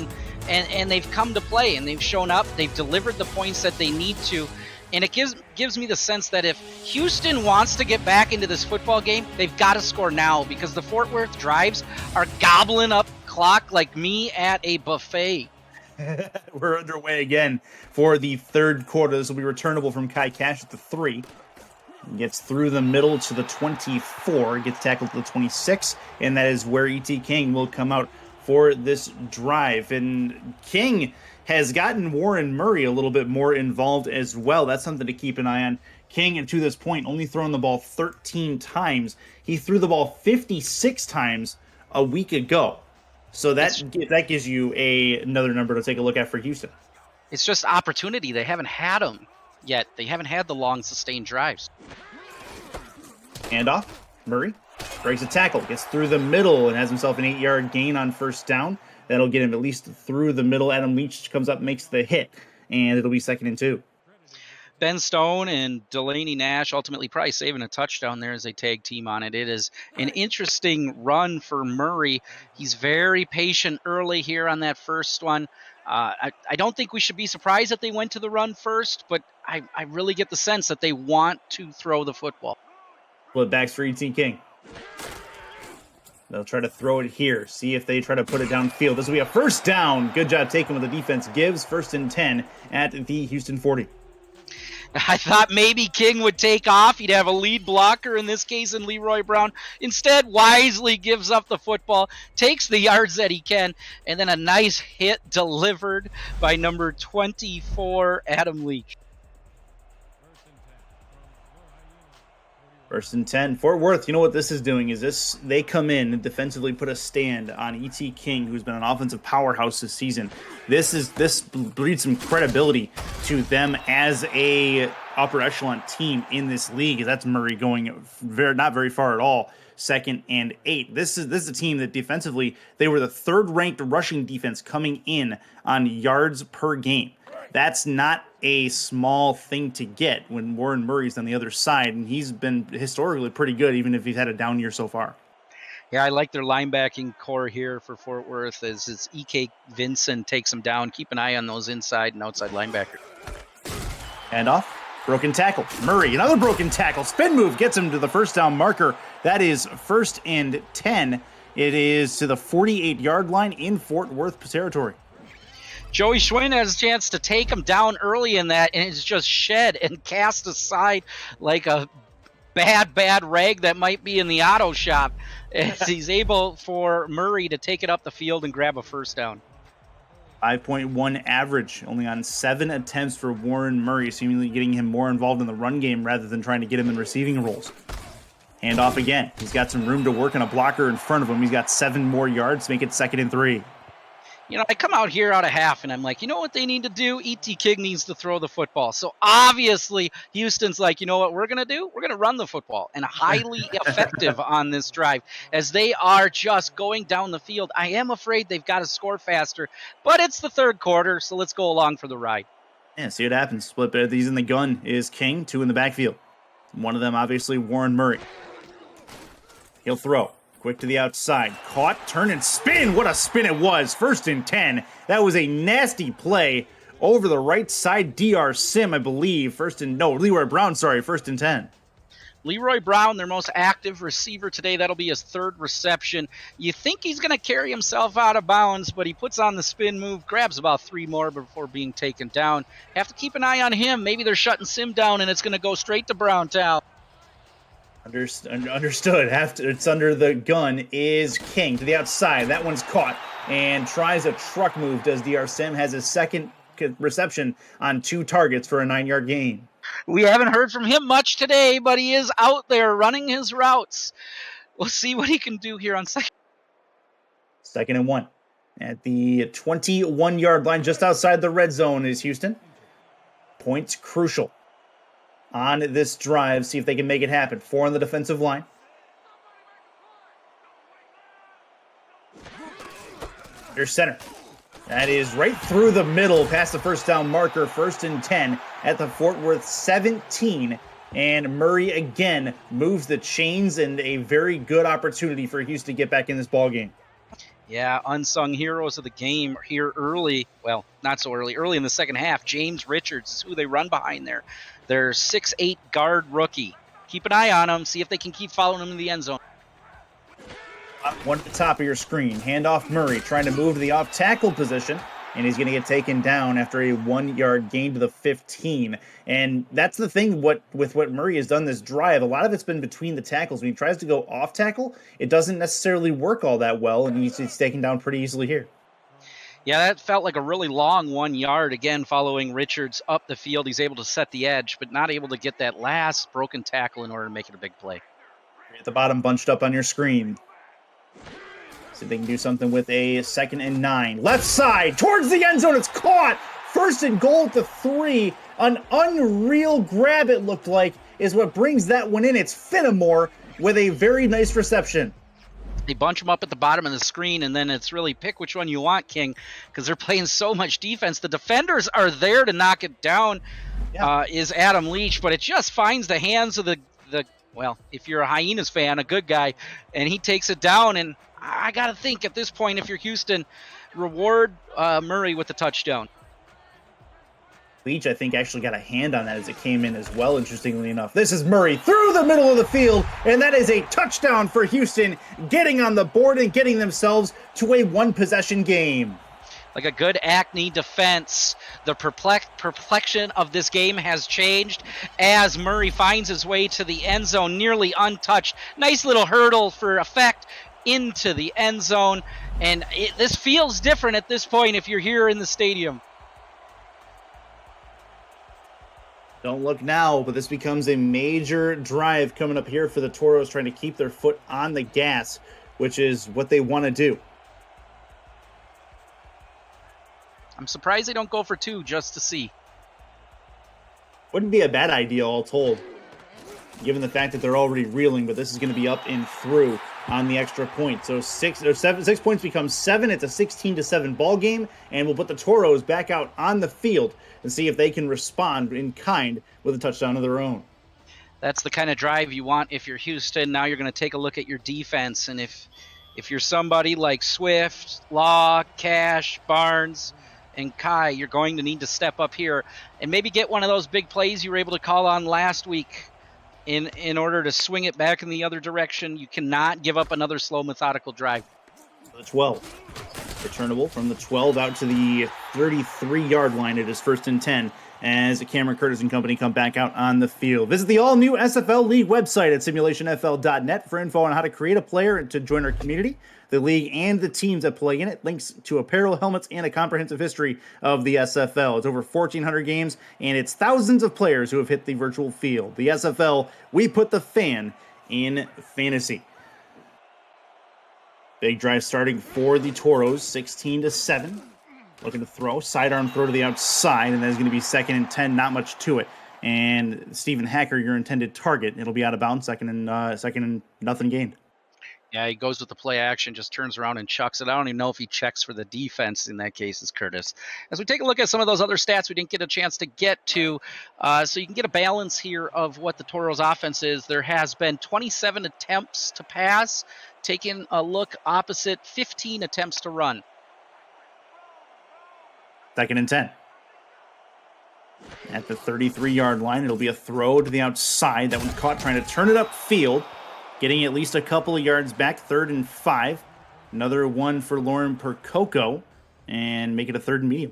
and they've come to play, and they've shown up. They've delivered the points that they need to. And it gives me the sense that if Houston wants to get back into this football game, they've got to score now, because the Fort Worth drives are gobbling up clock like me at a buffet. We're underway again for the third quarter. This will be returnable from Kai Cash at the 3. Gets through the middle to the 24, gets tackled to the 26, and that is where E.T. King will come out for this drive. And King has gotten Warren Murray a little bit more involved as well. That's something to keep an eye on. King, to this point, only thrown the ball 13 times. He threw the ball 56 times a week ago. So that gives you another number to take a look at for Houston. It's just opportunity. They haven't had them yet. They haven't had the long, sustained drives. Handoff. Murray breaks a tackle, gets through the middle, and has himself an 8-yard gain on first down. That'll get him at least through the middle. Adam Leach comes up, makes the hit, and it'll be 2nd and 2. Ben Stone and Delaney Nash ultimately probably saving a touchdown there as they tag team on it. It is an interesting run for Murray. He's very patient early here on that first one. I don't think we should be surprised that they went to the run first, but I really get the sense that they want to throw the football. Split backs for E.T. King. They'll try to throw it here. See if they try to put it downfield. This will be a first down. Good job taking what the defense gives. 1st and 10 at the Houston 40. I thought maybe King would take off. He'd have a lead blocker, in this case in Leroy Brown. Instead, wisely gives up the football, takes the yards that he can, and then a nice hit delivered by number 24, Adam Leach. 1st and 10. Fort Worth, you know what this is doing? They come in and defensively put a stand on E.T. King, who's been an offensive powerhouse this season. This breeds some credibility to them as a upper echelon team in this league. That's Murray going not very far at all. 2nd and 8. This is a team that defensively, they were the 3rd ranked rushing defense coming in on yards per game. That's not a small thing to get when Warren Murray's on the other side, and he's been historically pretty good, even if he's had a down year so far. Yeah, I like their linebacking core here for Fort Worth as E.K. Vinson takes them down. Keep an eye on those inside and outside linebackers. Handoff. Broken tackle. Murray, another broken tackle. Spin move gets him to the first down marker. That is 1st and 10. It is to the 48-yard line in Fort Worth territory. Joey Schwinn has a chance to take him down early in that, and it's just shed and cast aside like a bad rag that might be in the auto shop as he's able for Murray to take it up the field and grab a first down. 5.1 average, only on 7 attempts for Warren Murray, seemingly getting him more involved in the run game rather than trying to get him in receiving roles. Handoff again. He's got some room to work and a blocker in front of him. He's got 7 more yards to make it 2nd and 3. You know, I come out here out of half, and I'm like, you know what they need to do? E.T. King needs to throw the football. So obviously, Houston's like, you know what we're going to do? We're going to run the football. And highly effective on this drive as they are just going down the field. I am afraid they've got to score faster, but it's the 3rd quarter, so let's go along for the ride. Yeah, see what happens. Split bit. These in the gun is King, 2 in the backfield. One of them, obviously, Warren Murray. He'll throw. Quick to the outside. Caught, turn, and spin. What a spin it was. 1st and 10. That was a nasty play over the right side. DR Sim, I believe. Leroy Brown, 1st and 10. Leroy Brown, their most active receiver today. That'll be his 3rd reception. You think he's going to carry himself out of bounds, but he puts on the spin move, grabs about 3 more before being taken down. Have to keep an eye on him. Maybe they're shutting Sim down, and it's going to go straight to Browntown. Understood. It's under the gun is King to the outside. That one's caught and tries a truck move. Does DR Sim has his 2nd reception on 2 targets for a 9-yard gain. We haven't heard from him much today, but he is out there running his routes. We'll see what he can do here on 2nd and 1. At the 21-yard line, just outside the red zone, is Houston. Points crucial on this drive. See if they can make it happen. 4 on the defensive line. Here's center. That is right through the middle past the first down marker. 1st and 10 at the Fort Worth 17. And Murray again moves the chains, and a very good opportunity for Houston to get back in this ballgame. Yeah, unsung heroes of the game here early. Well, not so early. Early in the second half, James Richards is who they run behind there. Their 6'8" guard rookie. Keep an eye on him. See if they can keep following him in the end zone. One at the top of your screen. Handoff Murray trying to move to the off tackle position. and he's going to get taken down after a 1-yard gain to the 15. And that's the thing with what Murray has done this drive. A lot of it's been between the tackles. When he tries to go off tackle, it doesn't necessarily work all that well, and he's taken down pretty easily here. Yeah, that felt like a really long 1 yard. Again, following Richards up the field, he's able to set the edge, but not able to get that last broken tackle in order to make it a big play. At the bottom, bunched up on your screen. See if they can do something with a 2nd and 9. Left side, towards the end zone, it's caught! 1st and goal at the 3. An unreal grab, it looked like, is what brings that one in. It's Finnemore with a very nice reception. They bunch them up at the bottom of the screen, and then it's really pick which one you want, King, because they're playing so much defense. The defenders are there to knock it down, is Adam Leach, but it just finds the hands of the well, if you're a Hyenas fan, a good guy, and he takes it down. And I got to think at this point, if you're Houston, reward Murray with the touchdown. Leach, I think, actually got a hand on that as it came in as well, interestingly enough. This is Murray through the middle of the field, and that is a touchdown for Houston, getting on the board and getting themselves to a 1-possession game. Like a good Acne defense, the perplexion of this game has changed as Murray finds his way to the end zone, nearly untouched. Nice little hurdle for effect into the end zone, and this feels different at this point if you're here in the stadium. Don't look now, but this becomes a major drive coming up here for the Toros, trying to keep their foot on the gas, which is what they want to do. I'm surprised they don't go for 2 just to see. Wouldn't be a bad idea, all told, given the fact that they're already reeling, but this is going to be up and through on the extra point. So 6 points becomes 7. It's a 16-7 ball game, and we'll put the Toros back out on the field and see if they can respond in kind with a touchdown of their own. That's the kind of drive you want if you're Houston. Now you're going to take a look at your defense, and if you're somebody like Swift, Law, Cash, Barnes, and Kai, you're going to need to step up here and maybe get one of those big plays you were able to call on last week in order to swing it back in the other direction. You cannot give up another slow, methodical drive. The 12. Returnable from the 12 out to the 33-yard line. It is 1st and 10 as Cameron Curtis and company come back out on the field. Visit the all-new SFL League website at simulationfl.net for info on how to create a player and to join our community, the league, and the teams that play in it. Links to apparel, helmets, and a comprehensive history of the SFL. It's over 1,400 games, and it's thousands of players who have hit the virtual field. The SFL, we put the fan in fantasy. Big drive starting for the Toros, 16-7. Looking to throw, sidearm throw to the outside, and that is going to be 2nd and 10, not much to it. And Stephen Hacker, your intended target. It'll be out of bounds, second and nothing gained. Yeah, he goes with the play action, just turns around and chucks it. I don't even know if he checks for the defense in that case, is Curtis. As we take a look at some of those other stats we didn't get a chance to get to, so you can get a balance here of what the Toros offense is. There has been 27 attempts to pass, taking a look opposite 15 attempts to run. 2nd and 10. At the 33-yard line, it'll be a throw to the outside. That one caught trying to turn it upfield, getting at least a couple of yards back. 3rd and 5. Another one for Lauren Percoco, and make it a 3rd and medium.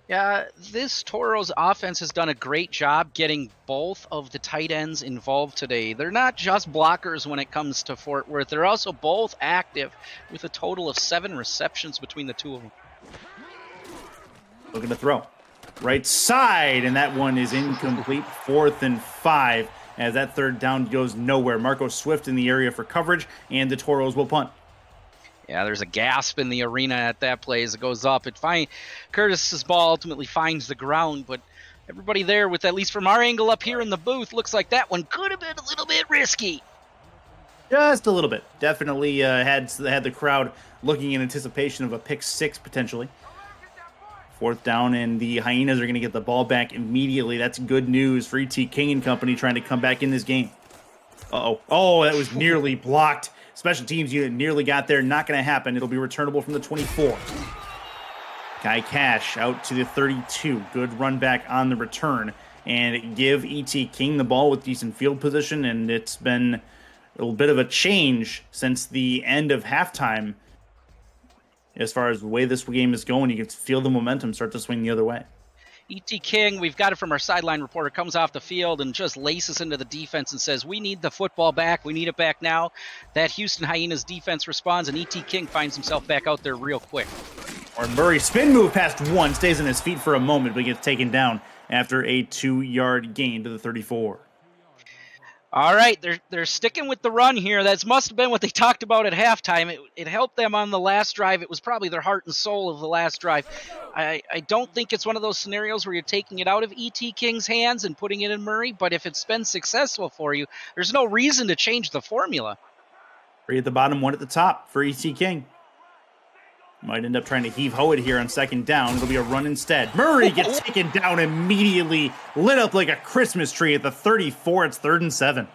Yeah, this Toros offense has done a great job getting both of the tight ends involved today. They're not just blockers when it comes to Fort Worth. They're also both active with a total of 7 receptions between the two of them. Looking to throw. Right side, and that one is incomplete. 4th and 5, as that 3rd down goes nowhere. Marco Swift in the area for coverage, and the Toros will punt. Yeah, there's a gasp in the arena at that play as it goes up. Curtis's ball ultimately finds the ground, but everybody there, with at least from our angle up here in the booth, looks like that one could have been a little bit risky. Just a little bit. Definitely had the crowd looking in anticipation of a pick 6 potentially. 4th down, and the Hyenas are going to get the ball back immediately. That's good news for E.T. King and company trying to come back in this game. Uh-oh. Oh, that was nearly blocked. Special teams unit nearly got there. Not going to happen. It'll be returnable from the 24. Guy Cash out to the 32. Good run back on the return. And give E.T. King the ball with decent field position, and it's been a little bit of a change since the end of halftime. as far as the way this game is going, you can feel the momentum start to swing the other way. E.T. King, we've got it from our sideline reporter, comes off the field and just laces into the defense and says, we need the football back. We need it back now. That Houston Hyenas defense responds, and E.T. King finds himself back out there real quick. Or Murray spin move past one, stays on his feet for a moment, but gets taken down after a 2-yard gain to the 34. All right, they're sticking with the run here. That must have been what they talked about at halftime. It helped them on the last drive. It was probably their heart and soul of the last drive. I don't think it's one of those scenarios where you're taking it out of E.T. King's hands and putting it in Murray, but if it's been successful for you, there's no reason to change the formula. 3 at the bottom, 1 at the top for E.T. King. Might end up trying to heave-ho it here on second down. It'll be a run instead. Murray gets taken down immediately, lit up like a Christmas tree at the 34. It's 3rd and 7.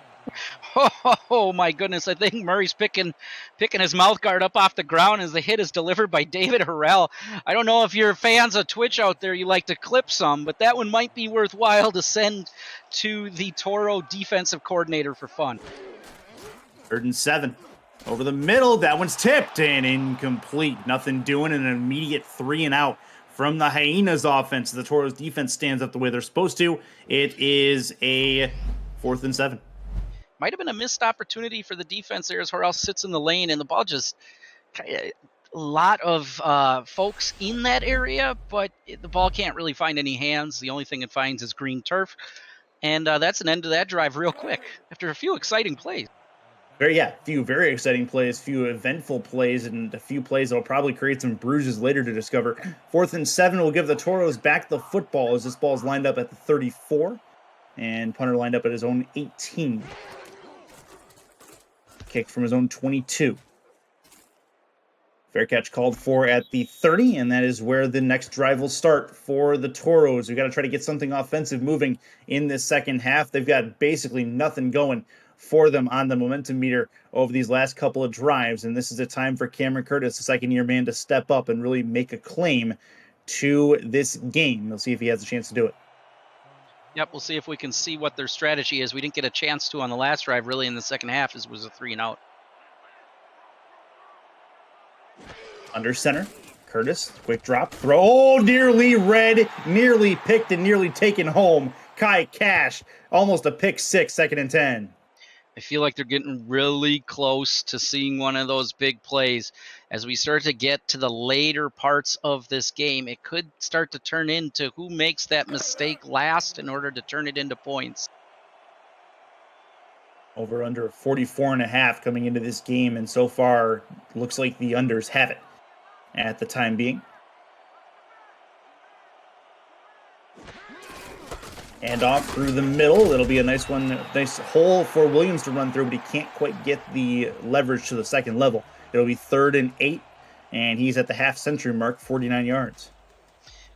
Oh my goodness! I think Murray's picking his mouth guard up off the ground as the hit is delivered by David Harrell. I don't know if you're fans of Twitch out there, you like to clip some, but that one might be worthwhile to send to the Toro defensive coordinator for fun. 3rd and 7. Over the middle, that one's tipped and incomplete. Nothing doing, and an immediate 3 and out from the Hyenas offense. The Toros defense stands up the way they're supposed to. It is a 4th and 7. Might have been a missed opportunity for the defense there as Harrell sits in the lane, and the ball just a lot of folks in that area, but the ball can't really find any hands. The only thing it finds is green turf, and that's an end to that drive real quick after a few exciting plays. Few very exciting plays, few eventful plays, and a few plays that will probably create some bruises later to discover. 4th and 7 will give the Toros back the football as this ball is lined up at the 34, and punter lined up at his own 18. Kick from his own 22. Fair catch called for at the 30, and that is where the next drive will start for the Toros. We've got to try to get something offensive moving in this second half. They've got basically nothing going for them on the momentum meter over these last couple of drives, and this is a time for Cameron Curtis, the second-year man, to step up and really make a claim to this game. We'll see if he has a chance to do it. Yep, we'll see if we can see what their strategy is. We didn't get a chance to on the last drive, really, in the second half, as it was a 3 and out. Under center, Curtis, quick drop, throw, oh, nearly read, nearly picked, and nearly taken home. Kai Cash, almost a pick 6, 2nd and 10. I feel like they're getting really close to seeing one of those big plays. As we start to get to the later parts of this game, it could start to turn into who makes that mistake last in order to turn it into points. Over under 44.5 coming into this game, and so far looks like the unders have it at the time being. And off through the middle. It'll be a nice one, nice hole for Williams to run through, but he can't quite get the leverage to the second level. It'll be 3rd and 8, and he's at the half-century mark, 49 yards.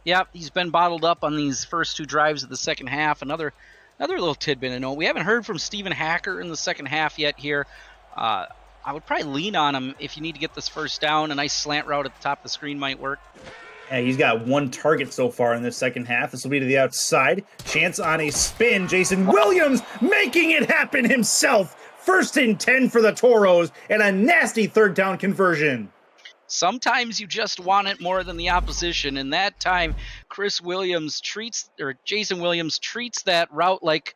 Yeah, he's been bottled up on these first 2 drives of the second half. Another little tidbit to know. We haven't heard from Stephen Hacker in the second half yet here. I would probably lean on him if you need to get this first down. A nice slant route at the top of the screen might work. Yeah, he's got 1 target so far in this second half. This will be to the outside. Chance on a spin. Jason Williams making it happen himself. 1st and 10 for the Toros and a nasty 3rd down conversion. Sometimes you just want it more than the opposition, and that time Jason Williams treats that route like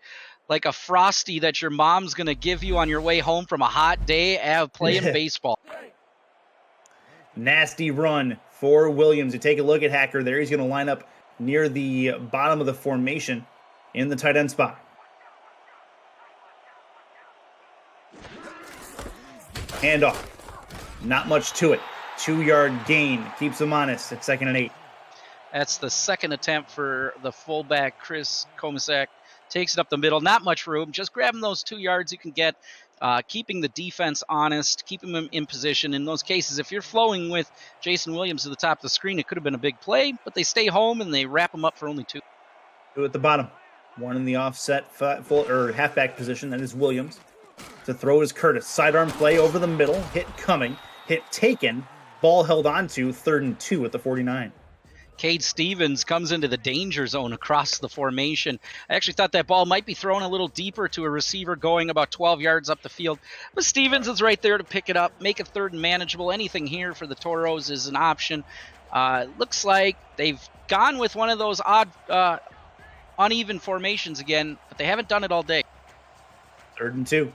a Frosty that your mom's going to give you on your way home from a hot day of playing baseball. Nasty run for Williams. You take a look at Hacker there. He's going to line up near the bottom of the formation in the tight end spot. Handoff. Not much to it. 2-yard gain. Keeps him honest at 2nd and 8. That's the second attempt for the fullback, Chris Komisak. Takes it up the middle. Not much room. Just grabbing those 2 yards you can get. Keeping the defense honest. Keeping them in position. In those cases, if you're flowing with Jason Williams to the top of the screen, it could have been a big play. But they stay home and they wrap them up for only 2. 2 at the bottom. 1 in the offset halfback position. That is Williams. To throw is Curtis. Sidearm play over the middle. Hit coming. Hit taken. Ball held on to. 3rd and 2 at the 49. Cade Stevens comes into the danger zone across the formation. I actually thought that ball might be thrown a little deeper to a receiver going about 12 yards up the field. But Stevens is right there to pick it up, make it third and manageable. Anything here for the Toros is an option. Looks like they've gone with one of those odd, uneven formations again, but they haven't done it all day. 3rd and 2.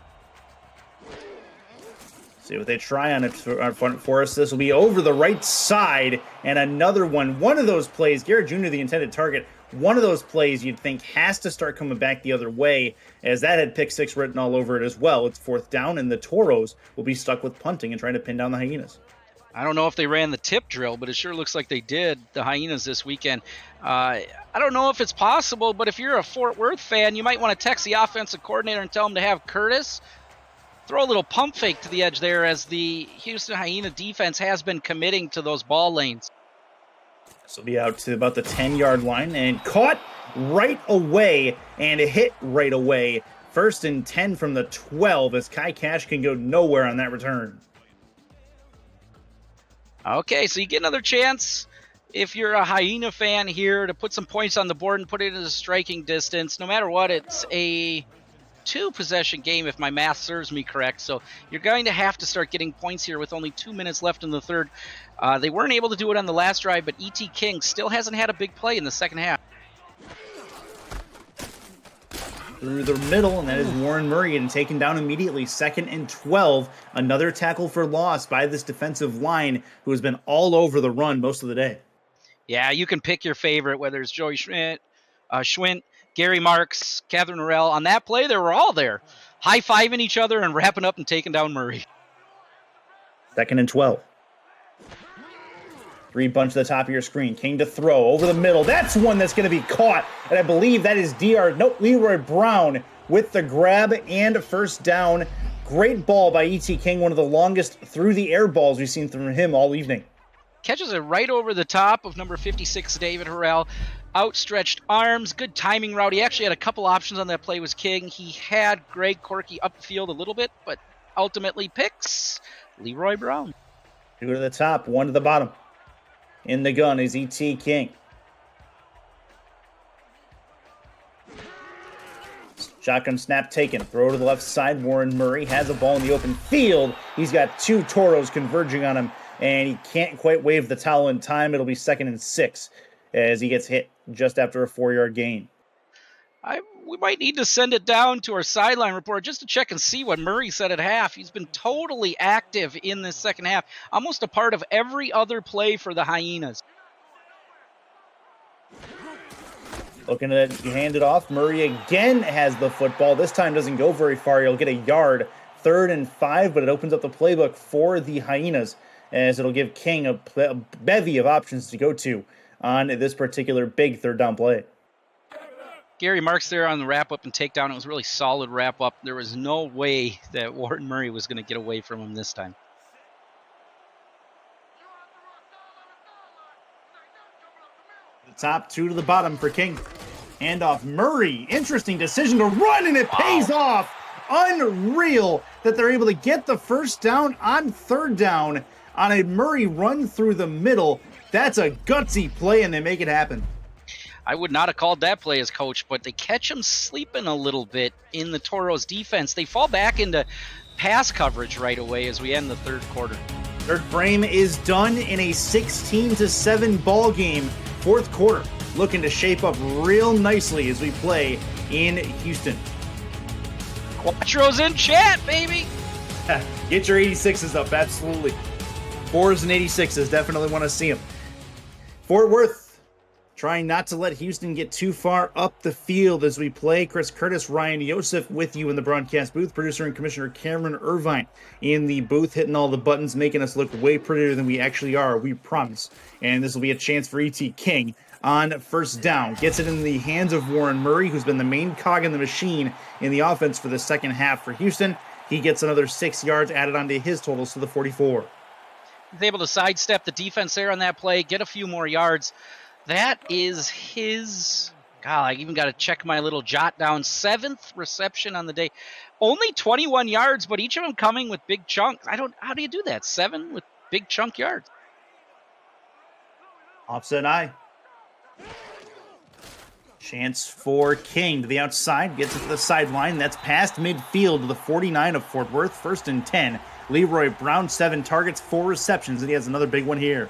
See what they try on it for us. This will be over the right side, and another one. One of those plays, Garrett Jr., the intended target, one of those plays you'd think has to start coming back the other way, as that had pick 6 written all over it as well. It's 4th down, and the Toros will be stuck with punting and trying to pin down the Hyenas. I don't know if they ran the tip drill, but it sure looks like they did, the Hyenas, this weekend. I don't know if it's possible, but if you're a Fort Worth fan, you might want to text the offensive coordinator and tell him to have Curtis throw a little pump fake to the edge there, as the Houston Hyena defense has been committing to those ball lanes. This will be out to about the 10-yard line and caught right away and hit right away. 1st and 10 from the 12, as Kai Cash can go nowhere on that return. Okay, so you get another chance if you're a Hyena fan here to put some points on the board and put it into striking distance. No matter what, it's a 2-possession game if my math serves me correct, so you're going to have to start getting points here with only 2 minutes left in the third. They weren't able to do it on the last drive, but E.T. King still hasn't had a big play in the second half. Through the middle, and that is Warren Murray, and taken down immediately. 2nd and 12. Another tackle for loss by this defensive line, who has been all over the run most of the day. Yeah, you can pick your favorite, whether it's Joey Schwint, Gary Marks, Catherine Norrell. On that play, they were all there, high-fiving each other and wrapping up and taking down Murray. 2nd and 12. 3 bunch to the top of your screen. King to throw over the middle. That's one that's going to be caught, and I believe that is Leroy Brown with the grab and 1st down. Great ball by E.T. King, one of the longest through the air balls we've seen from him all evening. Catches it right over the top of number 56, David Harrell. Outstretched arms, good timing route. He actually had a couple options on that play with King. He had Greg Corky up the field a little bit, but ultimately picks Leroy Brown. 2 to the top, 1 to the bottom. In the gun is E.T. King. Shotgun snap taken. Throw to the left side. Warren Murray has a ball in the open field. He's got 2 Toros converging on him, and he can't quite wave the towel in time. It'll be 2nd and 6 as he gets hit just after a 4-yard gain. We might need to send it down to our sideline report just to check and see what Murray said at half. He's been totally active in this second half, almost a part of every other play for the Hyenas. Looking to hand it off. Murray again has the football. This time doesn't go very far. He'll get a yard. 3rd and 5, but it opens up the playbook for the Hyenas, as it'll give King a bevy of options to go to on this particular big 3rd down play. Gary Marks there on the wrap-up and takedown. It was a really solid wrap-up. There was no way that Warren Murray was going to get away from him this time. The top 2 to the bottom for King. Handoff Murray. Interesting decision to run, and it pays off. Unreal that they're able to get the 1st down on 3rd down on a Murray run through the middle. That's a gutsy play, and they make it happen. I would not have called that play as coach, but they catch him sleeping a little bit in the Toros defense. They fall back into pass coverage right away as we end the 3rd quarter. 3rd frame is done in a 16-7 ball game. 4th quarter looking to shape up real nicely as we play in Houston. Quattro's in chat, baby! Get your 86s up, absolutely. 4s and 86s, definitely want to see them. Fort Worth trying not to let Houston get too far up the field as we play. Chris Curtis, Ryan Yosef with you in the broadcast booth. Producer and Commissioner Cameron Irvine in the booth, hitting all the buttons, making us look way prettier than we actually are, we promise. And this will be a chance for E.T. King on 1st down. Gets it in the hands of Warren Murray, who's been the main cog in the machine in the offense for the second half for Houston. He gets another 6 yards added onto his totals to the 44. He's able to sidestep the defense there on that play, get a few more yards. That is his, God, I even got to check my little jot down, 7th reception on the day. Only 21 yards, but each of them coming with big chunks. How do you do that? 7 with big chunk yards. Offset eye. Chance for King to the outside, gets it to the sideline. That's past midfield to the 49 of Fort Worth. 1st and 10. Leroy Brown, 7 targets, 4 receptions, and he has another big one here.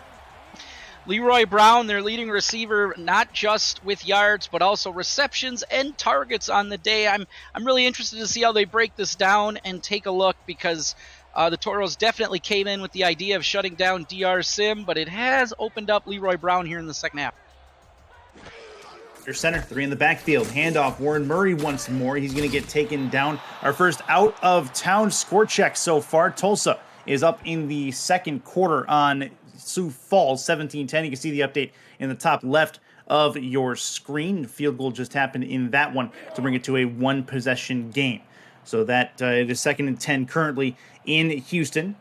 Leroy Brown, their leading receiver, not just with yards, but also receptions and targets on the day. I'm really interested to see how they break this down and take a look, because the Toros definitely came in with the idea of shutting down DR Sim, but it has opened up Leroy Brown here in the second half. Your center, 3 in the backfield. Handoff, Warren Murray once more. He's going to get taken down. Our first out-of-town score check so far. Tulsa is up in the second quarter on Sioux Falls, 17-10. You can see the update in the top left of your screen. Field goal just happened in that one to bring it to a 1-possession game. So that it is 2nd and 10 currently in Houston.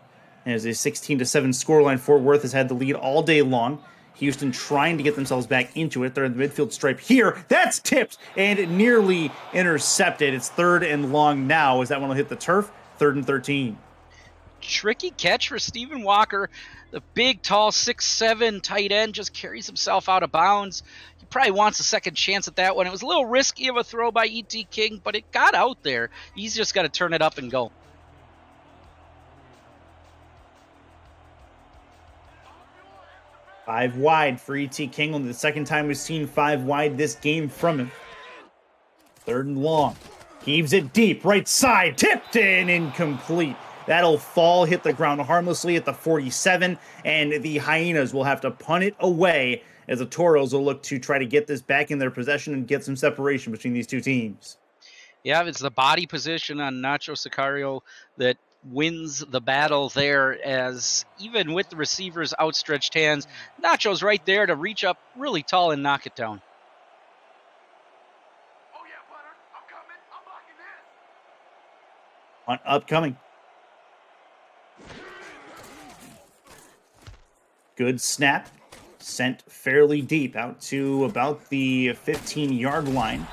As a 16-7 scoreline. Fort Worth has had the lead all day long. Houston trying to get themselves back into it. They're in the midfield stripe here. That's tipped and nearly intercepted. It's 3rd and long now as that one will hit the turf. 3rd and 13. Tricky catch for Stephen Walker. The big, tall, 6'7" tight end just carries himself out of bounds. He probably wants a second chance at that one. It was a little risky of a throw by E.T. King, but it got out there. He's just got to turn it up and go. Five wide for E.T. King. Only the second time we've seen 5 wide this game from him. 3rd and long. Heaves it deep. Right side. Tipped and incomplete. That'll fall, hit the ground harmlessly at the 47, and the Hyenas will have to punt it away as the Toros will look to try to get this back in their possession and get some separation between these two teams. Yeah, it's the body position on Nacho Sicario that wins the battle there, as even with the receiver's outstretched hands, Nacho's right there to reach up really tall and knock it down. Oh yeah, Butter, I'm coming. I'm locking in. Punt upcoming. Good snap. Sent fairly deep out to about the 15-yard line.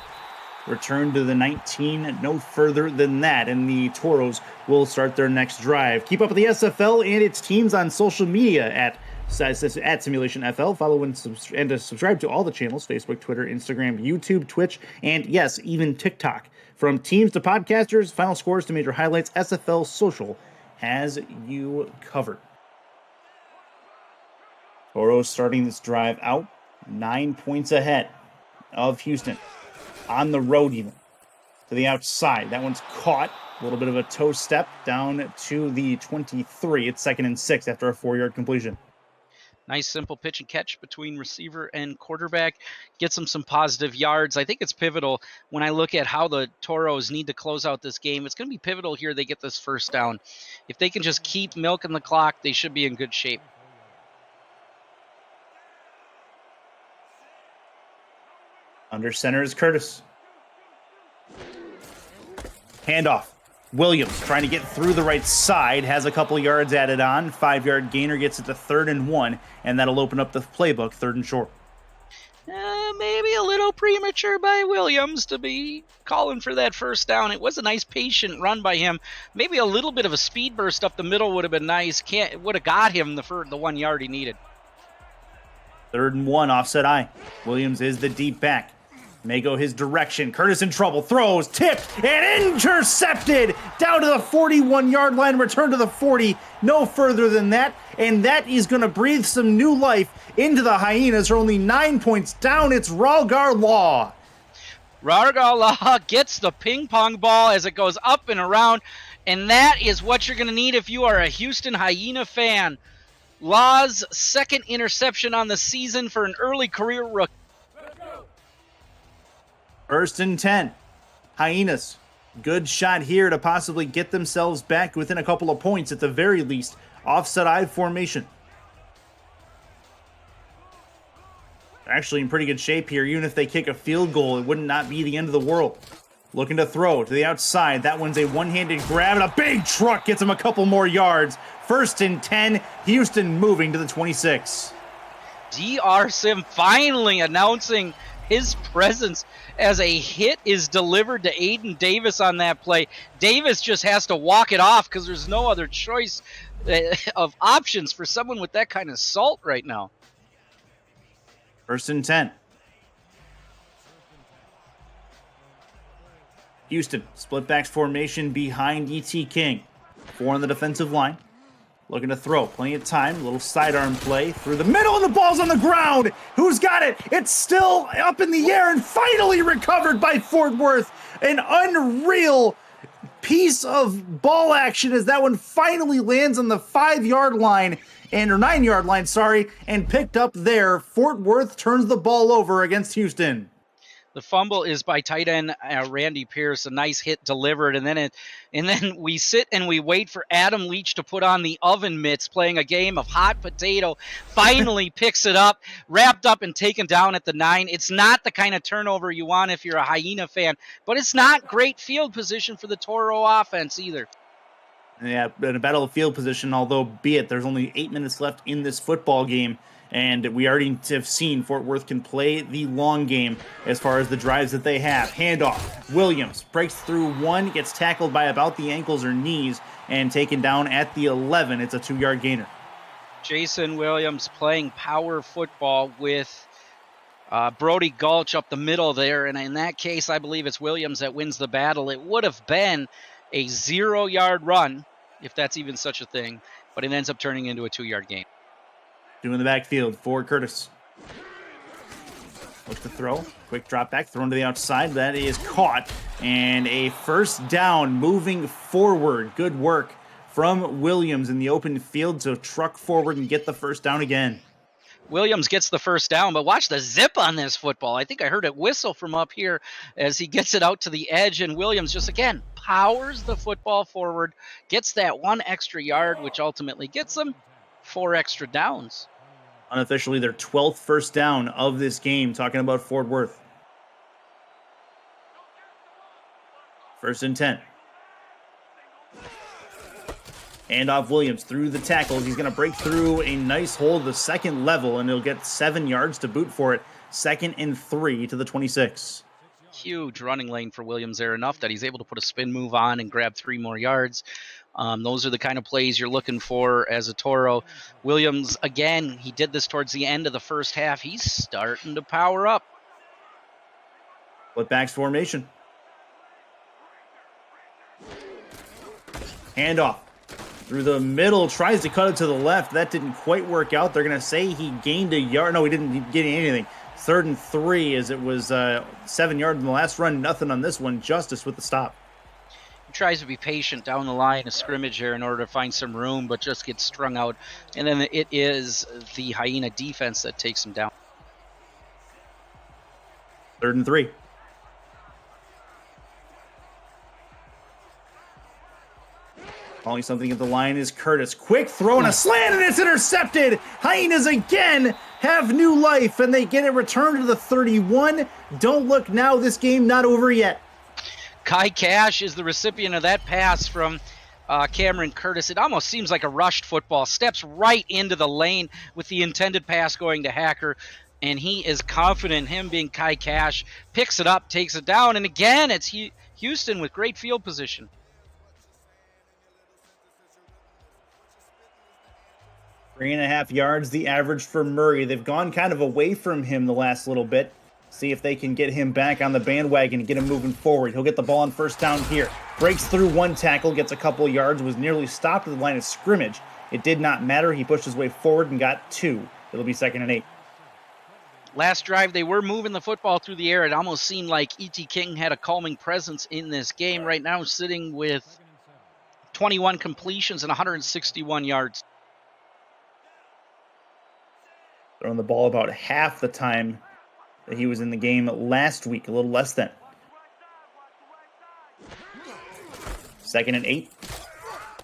Return to the 19, no further than that, and the Toros will start their next drive. Keep up with the SFL and its teams on social media at Simulationfl. Follow and subscribe to all the channels: Facebook, Twitter, Instagram, YouTube, Twitch, and yes, even TikTok. From teams to podcasters, final scores to major highlights, SFL Social has you covered. Toros starting this drive out, 9 points ahead of Houston. On the road even. To the outside. That one's caught. A little bit of a toe step down to the 23. It's 2nd and 6 after a 4-yard completion. Nice simple pitch and catch between receiver and quarterback. Gets them some positive yards. I think it's pivotal when I look at how the Toros need to close out this game. It's going to be pivotal here they get this first down. If they can just keep milking the clock, they should be in good shape. Under center is Curtis. Handoff. Williams trying to get through the right side. Has a couple yards added on. 5-yard gainer gets it to 3rd and 1. And that'll open up the playbook 3rd and short. Maybe a little premature by Williams to be calling for that first down. It was a nice patient run by him. Maybe a little bit of a speed burst up the middle would have been nice. Would have got him the 1 yard he needed. 3rd and 1, offset I. Williams is the deep back. May go his direction. Curtis in trouble. Throws, tipped, and intercepted. Down to the 41-yard line. Return to the 40. No further than that. And that is going to breathe some new life into the Hyenas. They're only 9 points down. It's Ralgar Law. Ralgar Law gets the ping pong ball as it goes up and around. And that is what you're going to need if you are a Houston Hyena fan. Law's 2nd interception on the season for an early career rookie. 1st and 10. Hyenas. Good shot here to possibly get themselves back within a couple of points at the very least. Offset I formation. They're actually in pretty good shape here. Even if they kick a field goal, it would not be the end of the world. Looking to throw to the outside. That one's a one-handed grab, and a big truck gets him a couple more yards. 1st and 10. Houston moving to the 26. DR Sim finally announcing his presence as a hit is delivered to Aiden Davis on that play. Davis just has to walk it off because there's no other choice of options for someone with that kind of salt right now. 1st and 10. Houston, split backs formation behind E.T. King. 4 on the defensive line. Looking to throw. Plenty of time. Little sidearm play through the middle, and the ball's on the ground. Who's got it? It's still up in the air and finally recovered by Fort Worth. An unreal piece of ball action as that one finally lands on the 5-yard line, or 9-yard line, sorry, and picked up there. Fort Worth turns the ball over against Houston. The fumble is by tight end Randy Pierce. A nice hit delivered, and then we sit and we wait for Adam Leach to put on the oven mitts, playing a game of hot potato. Finally picks it up, wrapped up and taken down at the 9. It's not the kind of turnover you want if you're a Hyena fan, but it's not great field position for the Toro offense either. Yeah, in a battle of field position, although be it, there's only 8 minutes left in this football game. And we already have seen Fort Worth can play the long game as far as the drives that they have. Handoff. Williams breaks through 1, gets tackled by about the ankles or knees, and taken down at the 11. It's a 2-yard gainer. Jason Williams playing power football with Brody Gulch up the middle there. And in that case, I believe it's Williams that wins the battle. It would have been a 0-yard run, if that's even such a thing, but it ends up turning into a 2-yard gain. Doing the backfield for Curtis. Look to throw. Quick drop back. Thrown to the outside. That is caught. And a first down moving forward. Good work from Williams in the open field to truck forward and get the first down again. Williams gets the first down, but watch the zip on this football. I think I heard it whistle from up here as he gets it out to the edge, and Williams just, again, powers the football forward, gets that 1 extra yard, which ultimately gets them 4 extra downs. Unofficially, their 12th first down of this game, talking about Fort Worth. 1st and 10. Handoff Williams through the tackles. He's going to break through a nice hole, the second level, and he'll get 7 yards to boot for it. 2nd and 3 to the 26. Huge running lane for Williams there, enough that he's able to put a spin move on and grab 3 more yards. Those are the kind of plays you're looking for as a Toro. Williams, again, he did this towards the end of the first half. He's starting to power up. Split backs formation. Handoff through the middle, tries to cut it to the left. That didn't quite work out. They're going to say he gained a yard. No, he didn't get anything. 3rd and 3 as it was 7 yards in the last run. Nothing on this one. Justice with the stop. He tries to be patient down the line of scrimmage here in order to find some room, but just gets strung out. And then it is the Hyena defense that takes him down. 3rd and 3. Calling something at the line is Curtis. Quick throw and a slant, and it's intercepted. Hyenas again have new life, and they get it returned to the 31. Don't look now. This game not over yet. Kai Cash is the recipient of that pass from Cameron Curtis. It almost seems like a rushed football. Steps right into the lane with the intended pass going to Hacker, and he is confident, him being Kai Cash, picks it up, takes it down, and again, it's Houston with great field position. 3.5 yards, the average for Murray. They've gone kind of away from him the last little bit. See if they can get him back on the bandwagon and get him moving forward. He'll get the ball on first down here. Breaks through 1 tackle, gets a couple of yards, was nearly stopped at the line of scrimmage. It did not matter. He pushed his way forward and got 2. It'll be 2nd and 8. Last drive, they were moving the football through the air. It almost seemed like E.T. King had a calming presence in this game. Right now, sitting with 21 completions and 161 yards. Throwing the ball about half the time that he was in the game last week, a little less than. 2nd and 8.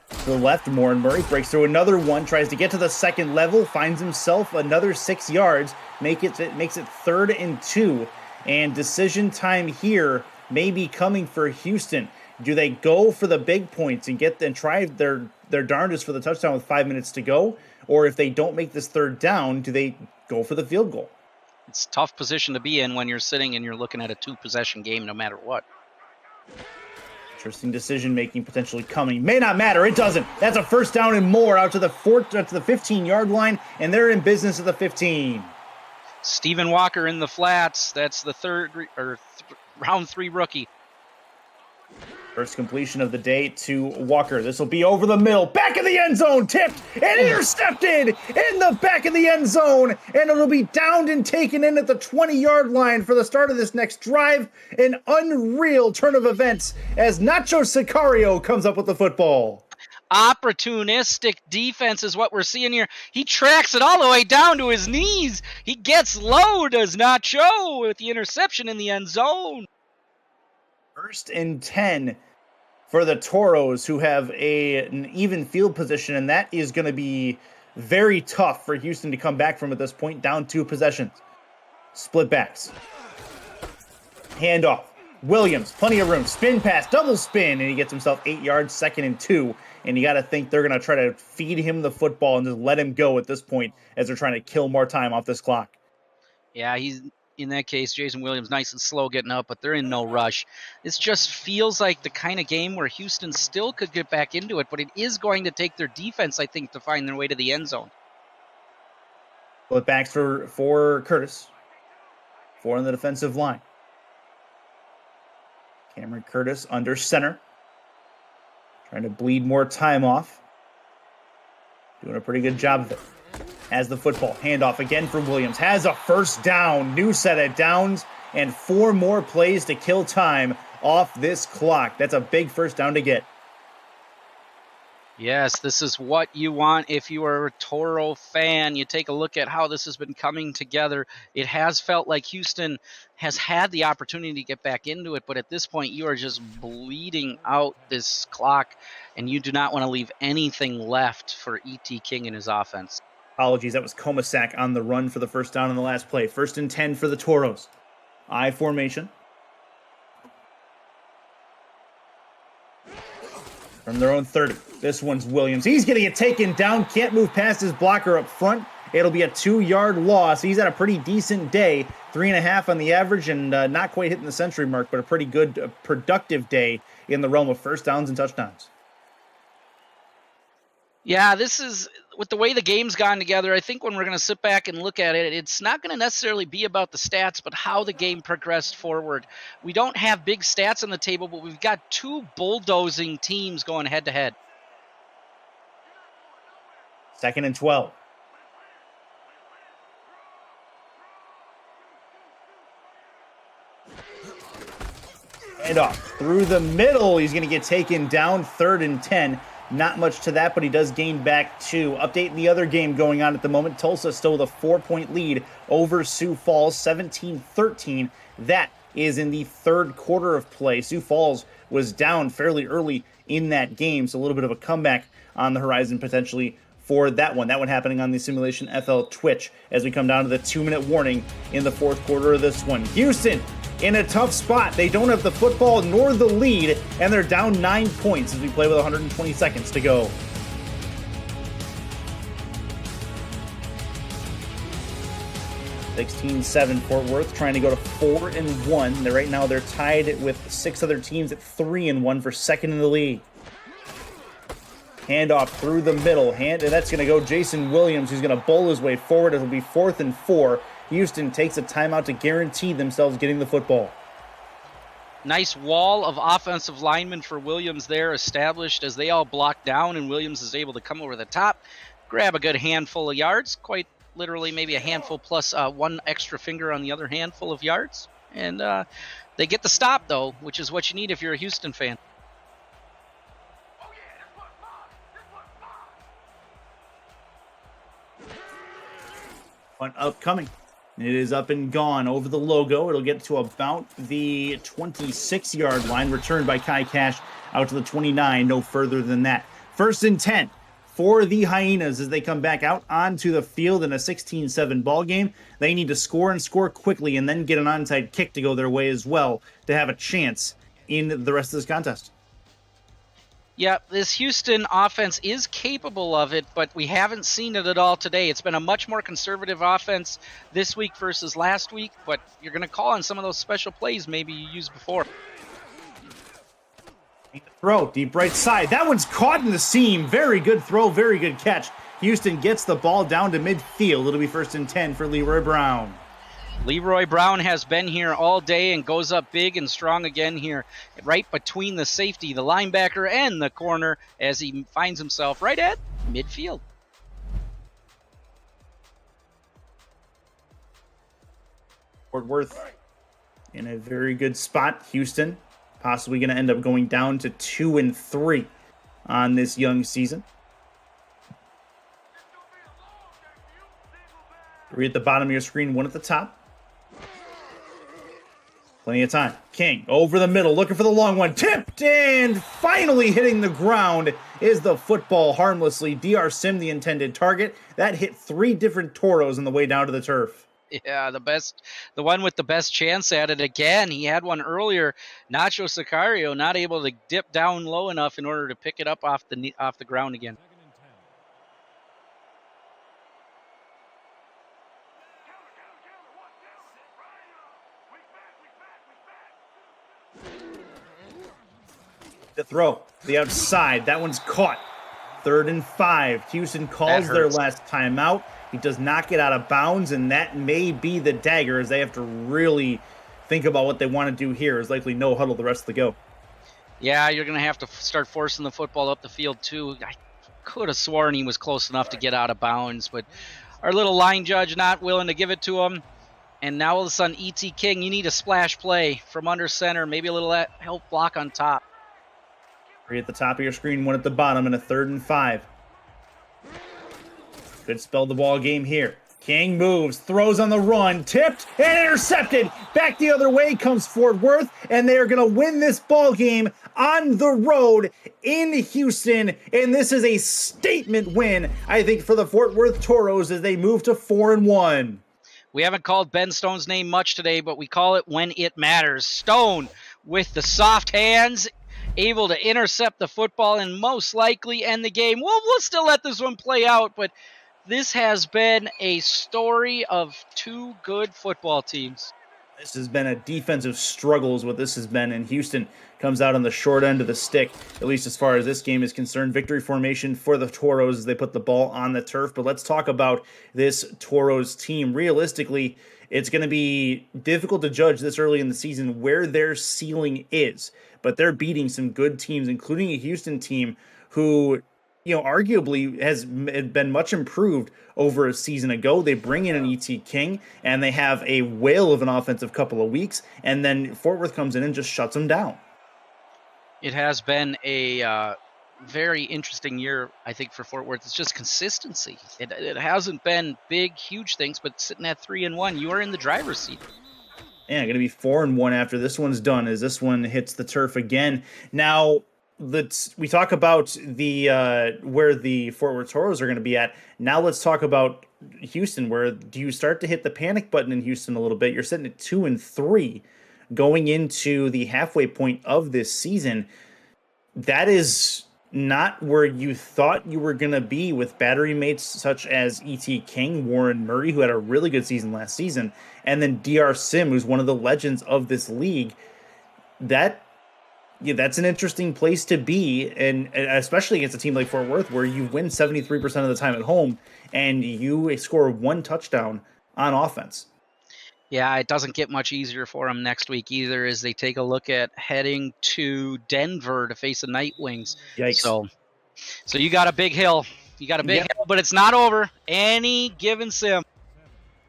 To the left, Warren Murray breaks through another one, tries to get to the second level, finds himself another 6 yards, makes it 3rd and 2. And decision time here may be coming for Houston. Do they go for the big points and try their darndest for the touchdown with 5 minutes to go? Or if they don't make this 3rd down, do they go for the field goal? It's a tough position to be in when you're sitting and you're looking at a 2-possession game no matter what. Interesting decision-making potentially coming. May not matter. It doesn't. That's a first down and more out to the 15-yard line, and they're in business at the 15. Stephen Walker in the flats. That's the round 3 rookie. First completion of the day to Walker. This will be over the middle. Back of the end zone. Tipped and intercepted in the back of the end zone. And it'll be downed and taken in at the 20-yard line for the start of this next drive. An unreal turn of events as Nacho Sicario comes up with the football. Opportunistic defense is what we're seeing here. He tracks it all the way down to his knees. He gets low, does Nacho, with the interception in the end zone. 1st and 10 for the Toros, who have an even field position, and that is going to be very tough for Houston to come back from at this point, down 2 possessions. Split backs. Handoff. Williams, plenty of room. Spin pass, double spin, and he gets himself 8 yards, 2nd and 2. And you got to think they're going to try to feed him the football and just let him go at this point as they're trying to kill more time off this clock. Yeah, he's in that case, Jason Williams, nice and slow getting up, but they're in no rush. This just feels like the kind of game where Houston still could get back into it, but it is going to take their defense, I think, to find their way to the end zone. Split backs for Curtis. 4 on the defensive line. Cameron Curtis under center. Trying to bleed more time off. Doing a pretty good job of it. Has the football. Handoff again from Williams. Has a first down. New set of downs. And 4 more plays to kill time off this clock. That's a big first down to get. Yes, this is what you want if you are a Toro fan. You take a look at how this has been coming together. It has felt like Houston has had the opportunity to get back into it, but at this point you are just bleeding out this clock, and you do not want to leave anything left for E.T. King and his offense. Apologies, that was Komasak on the run for the first down on the last play. 1st and 10 for the Toros. I formation. From their own 30. This one's Williams. He's going to get taken down. Can't move past his blocker up front. It'll be a 2-yard loss. He's had a pretty decent day. 3.5 on the average and not quite hitting the century mark, but a pretty good, productive day in the realm of first downs and touchdowns. Yeah, this is, with the way the game's gone together, I think when we're going to sit back and look at it, it's not going to necessarily be about the stats, but how the game progressed forward. We don't have big stats on the table, but we've got 2 bulldozing teams going head-to-head. 2nd and 12. And off through the middle. He's going to get taken down. 3rd and 10. Not much to that, but he does gain back 2. Update the other game going on at the moment. Tulsa still with a 4-point lead over Sioux Falls, 17-13. That is in the 3rd quarter of play. Sioux Falls was down fairly early in that game, so a little bit of a comeback on the horizon potentially for that one. That one happening on the Simulationfl Twitch as we come down to the 2-minute warning in the 4th quarter of this one. Houston in a tough spot. They don't have the football nor the lead, and they're down 9 points as we play with 120 seconds to go. (16-7) Fort Worth trying to go to 4-1. Right now they're tied with 6 other teams at 3-1 for 2nd in the league. Handoff through the middle. And that's going to go Jason Williams, who's going to bowl his way forward. It'll be 4th and 4. Houston takes a timeout to guarantee themselves getting the football. Nice wall of offensive linemen for Williams there established as they all block down, and Williams is able to come over the top, grab a good handful of yards, quite literally maybe a handful plus 1 extra finger on the other handful of yards. And they get the stop, though, which is what you need if you're a Houston fan. One upcoming. It is up and gone over the logo. It'll get to about the 26-yard line. Returned by Kai Cash out to the 29. No further than that. 1st and 10 for the Hyenas as they come back out onto the field in a 16-7 ball game. They need to score and score quickly and then get an onside kick to go their way as well to have a chance in the rest of this contest. Yeah, this Houston offense is capable of it, but we haven't seen it at all today. It's been a much more conservative offense this week versus last week, but you're going to call on some of those special plays maybe you used before. Throw, deep right side. That one's caught in the seam. Very good throw, very good catch. Houston gets the ball down to midfield. It'll be 1st and 10 for Leroy Brown. Leroy Brown has been here all day and goes up big and strong again here, right between the safety, the linebacker, and the corner as he finds himself right at midfield. Fort Worth in a very good spot. Houston possibly going to end up going down to 2-3 on this young season. 3 at the bottom of your screen, 1 at the top. Plenty of time. King over the middle, looking for the long one. Tipped, and finally hitting the ground is the football harmlessly. DR Sim, the intended target. That hit 3 different Toros on the way down to the turf. Yeah, the one with the best chance at it again. He had one earlier. Nacho Sicario not able to dip down low enough in order to pick it up off the ground again. The throw, the outside, that one's caught. 3rd and 5. Houston calls their last timeout. He does not get out of bounds, and that may be the dagger as they have to really think about what they want to do here. Is likely no huddle the rest of the go. Yeah, you're going to have to start forcing the football up the field too. I could have sworn he was close enough to get out of bounds, but our little line judge not willing to give it to him. And now all of a sudden, E.T. King, you need a splash play from under center, maybe a little help block on top. 3 at the top of your screen, 1 at the bottom, and a 3rd and 5. Good spell the ball game here. King moves, throws on the run, tipped, and intercepted. Back the other way comes Fort Worth, and they are going to win this ball game on the road in Houston. And this is a statement win, I think, for the Fort Worth Toros as they move to 4-1. We haven't called Ben Stone's name much today, but we call it when it matters. Stone with the soft hands, able to intercept the football and most likely end the game. We'll still let this one play out, but this has been a story of 2 good football teams. This has been a defensive struggle is what this has been, and Houston comes out on the short end of the stick, at least as far as this game is concerned. Victory formation for the Toros as they put the ball on the turf. But let's talk about this Toros team. Realistically, it's going to be difficult to judge this early in the season where their ceiling is. But they're beating some good teams, including a Houston team who, arguably has been much improved over a season ago. They bring in an E.T. King, and they have a whale of an offensive couple of weeks, and then Fort Worth comes in and just shuts them down. It has been a very interesting year, I think, for Fort Worth. It's just consistency. It hasn't been big, huge things, but sitting at 3-1, you are in the driver's seat. Yeah, going to be 4-1 after this one's done as this one hits the turf again. Now, we talk about the where the Fort Worth Toros are going to be at. Now let's talk about Houston. Where do you start to hit the panic button in Houston a little bit? You're sitting at 2-3 going into the halfway point of this season. That is not where you thought you were going to be with battery mates such as E.T. King, Warren Murray, who had a really good season last season, and then DR Sim, who's one of the legends of this league. That's an interesting place to be, and especially against a team like Fort Worth, where you win 73% of the time at home, and you score 1 touchdown on offense. Yeah, it doesn't get much easier for them next week either as they take a look at heading to Denver to face the Night Wings. Yikes. So you got a big hill. Hill, but it's not over. Any given sim.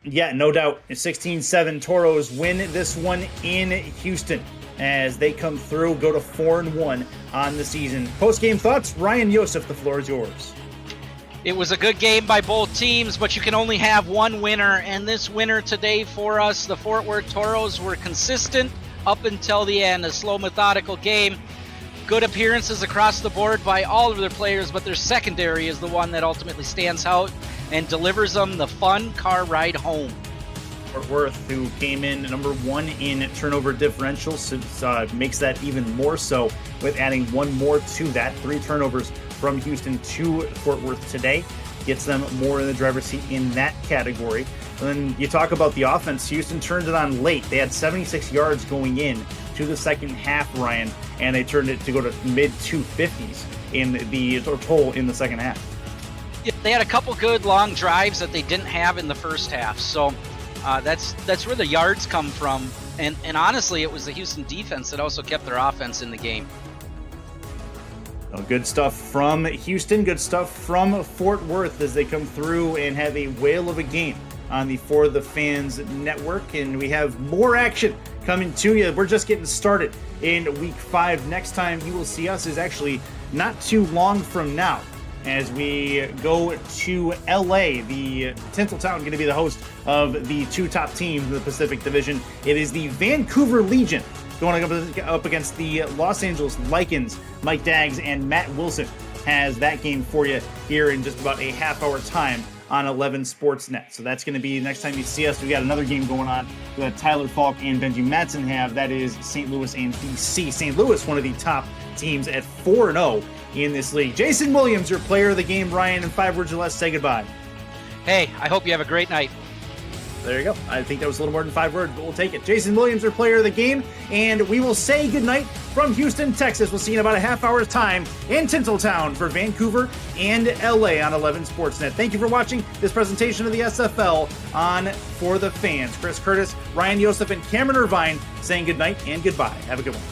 Yeah, no doubt. 16-7 Toros win this one in Houston as they come through, go to 4-1 on the season. Post-game thoughts, Ryan Yosef, the floor is yours. It was a good game by both teams, but you can only have one winner, and this winner today for us, the Fort Worth Toros, were consistent up until the end. A slow, methodical game. Good appearances across the board by all of their players, but their secondary is the one that ultimately stands out and delivers them the fun car ride home. Fort Worth, who came in number 1 in turnover differential, makes that even more so with adding 1 more to that. 3 turnovers from Houston to Fort Worth today gets them more in the driver's seat in that category. And then you talk about the offense. Houston turned it on late. They had 76 yards going in to the second half, Ryan, and they turned it to go to mid 250s in the total in the second half. They had a couple good long drives that they didn't have in the first half. So That's where the yards come from. And honestly, it was the Houston defense that also kept their offense in the game. Well, good stuff from Houston, good stuff from Fort Worth as they come through and have a whale of a game on the For the Fans network. And we have more action coming to you. We're just getting started in week 5. Next time you will see us is actually not too long from now as we go to LA. The Tinseltown going to be the host of the 2 top teams in the Pacific Division. It is the Vancouver Legion going up against the Los Angeles Lycans. Mike Daggs and Matt Wilson has that game for you here in just about a half-hour time on 11 Sportsnet. So that's going to be next time you see us. We got another game going on that Tyler Falk and Benji Madsen have. That is St. Louis and BC. St. Louis, one of the top teams at 4-0 in this league. Jason Williams, your player of the game. Ryan, in 5 words or less, say goodbye. Hey, I hope you have a great night. There you go. I think that was a little more than 5 words, but we'll take it. Jason Williams, our player of the game, and we will say goodnight from Houston, Texas. We'll see you in about a half hour's time in Tinseltown for Vancouver and LA on 11 Sportsnet. Thank you for watching this presentation of the SFL on For the Fans. Chris Curtis, Ryan Yosef, and Cameron Irvine saying goodnight and goodbye. Have a good one.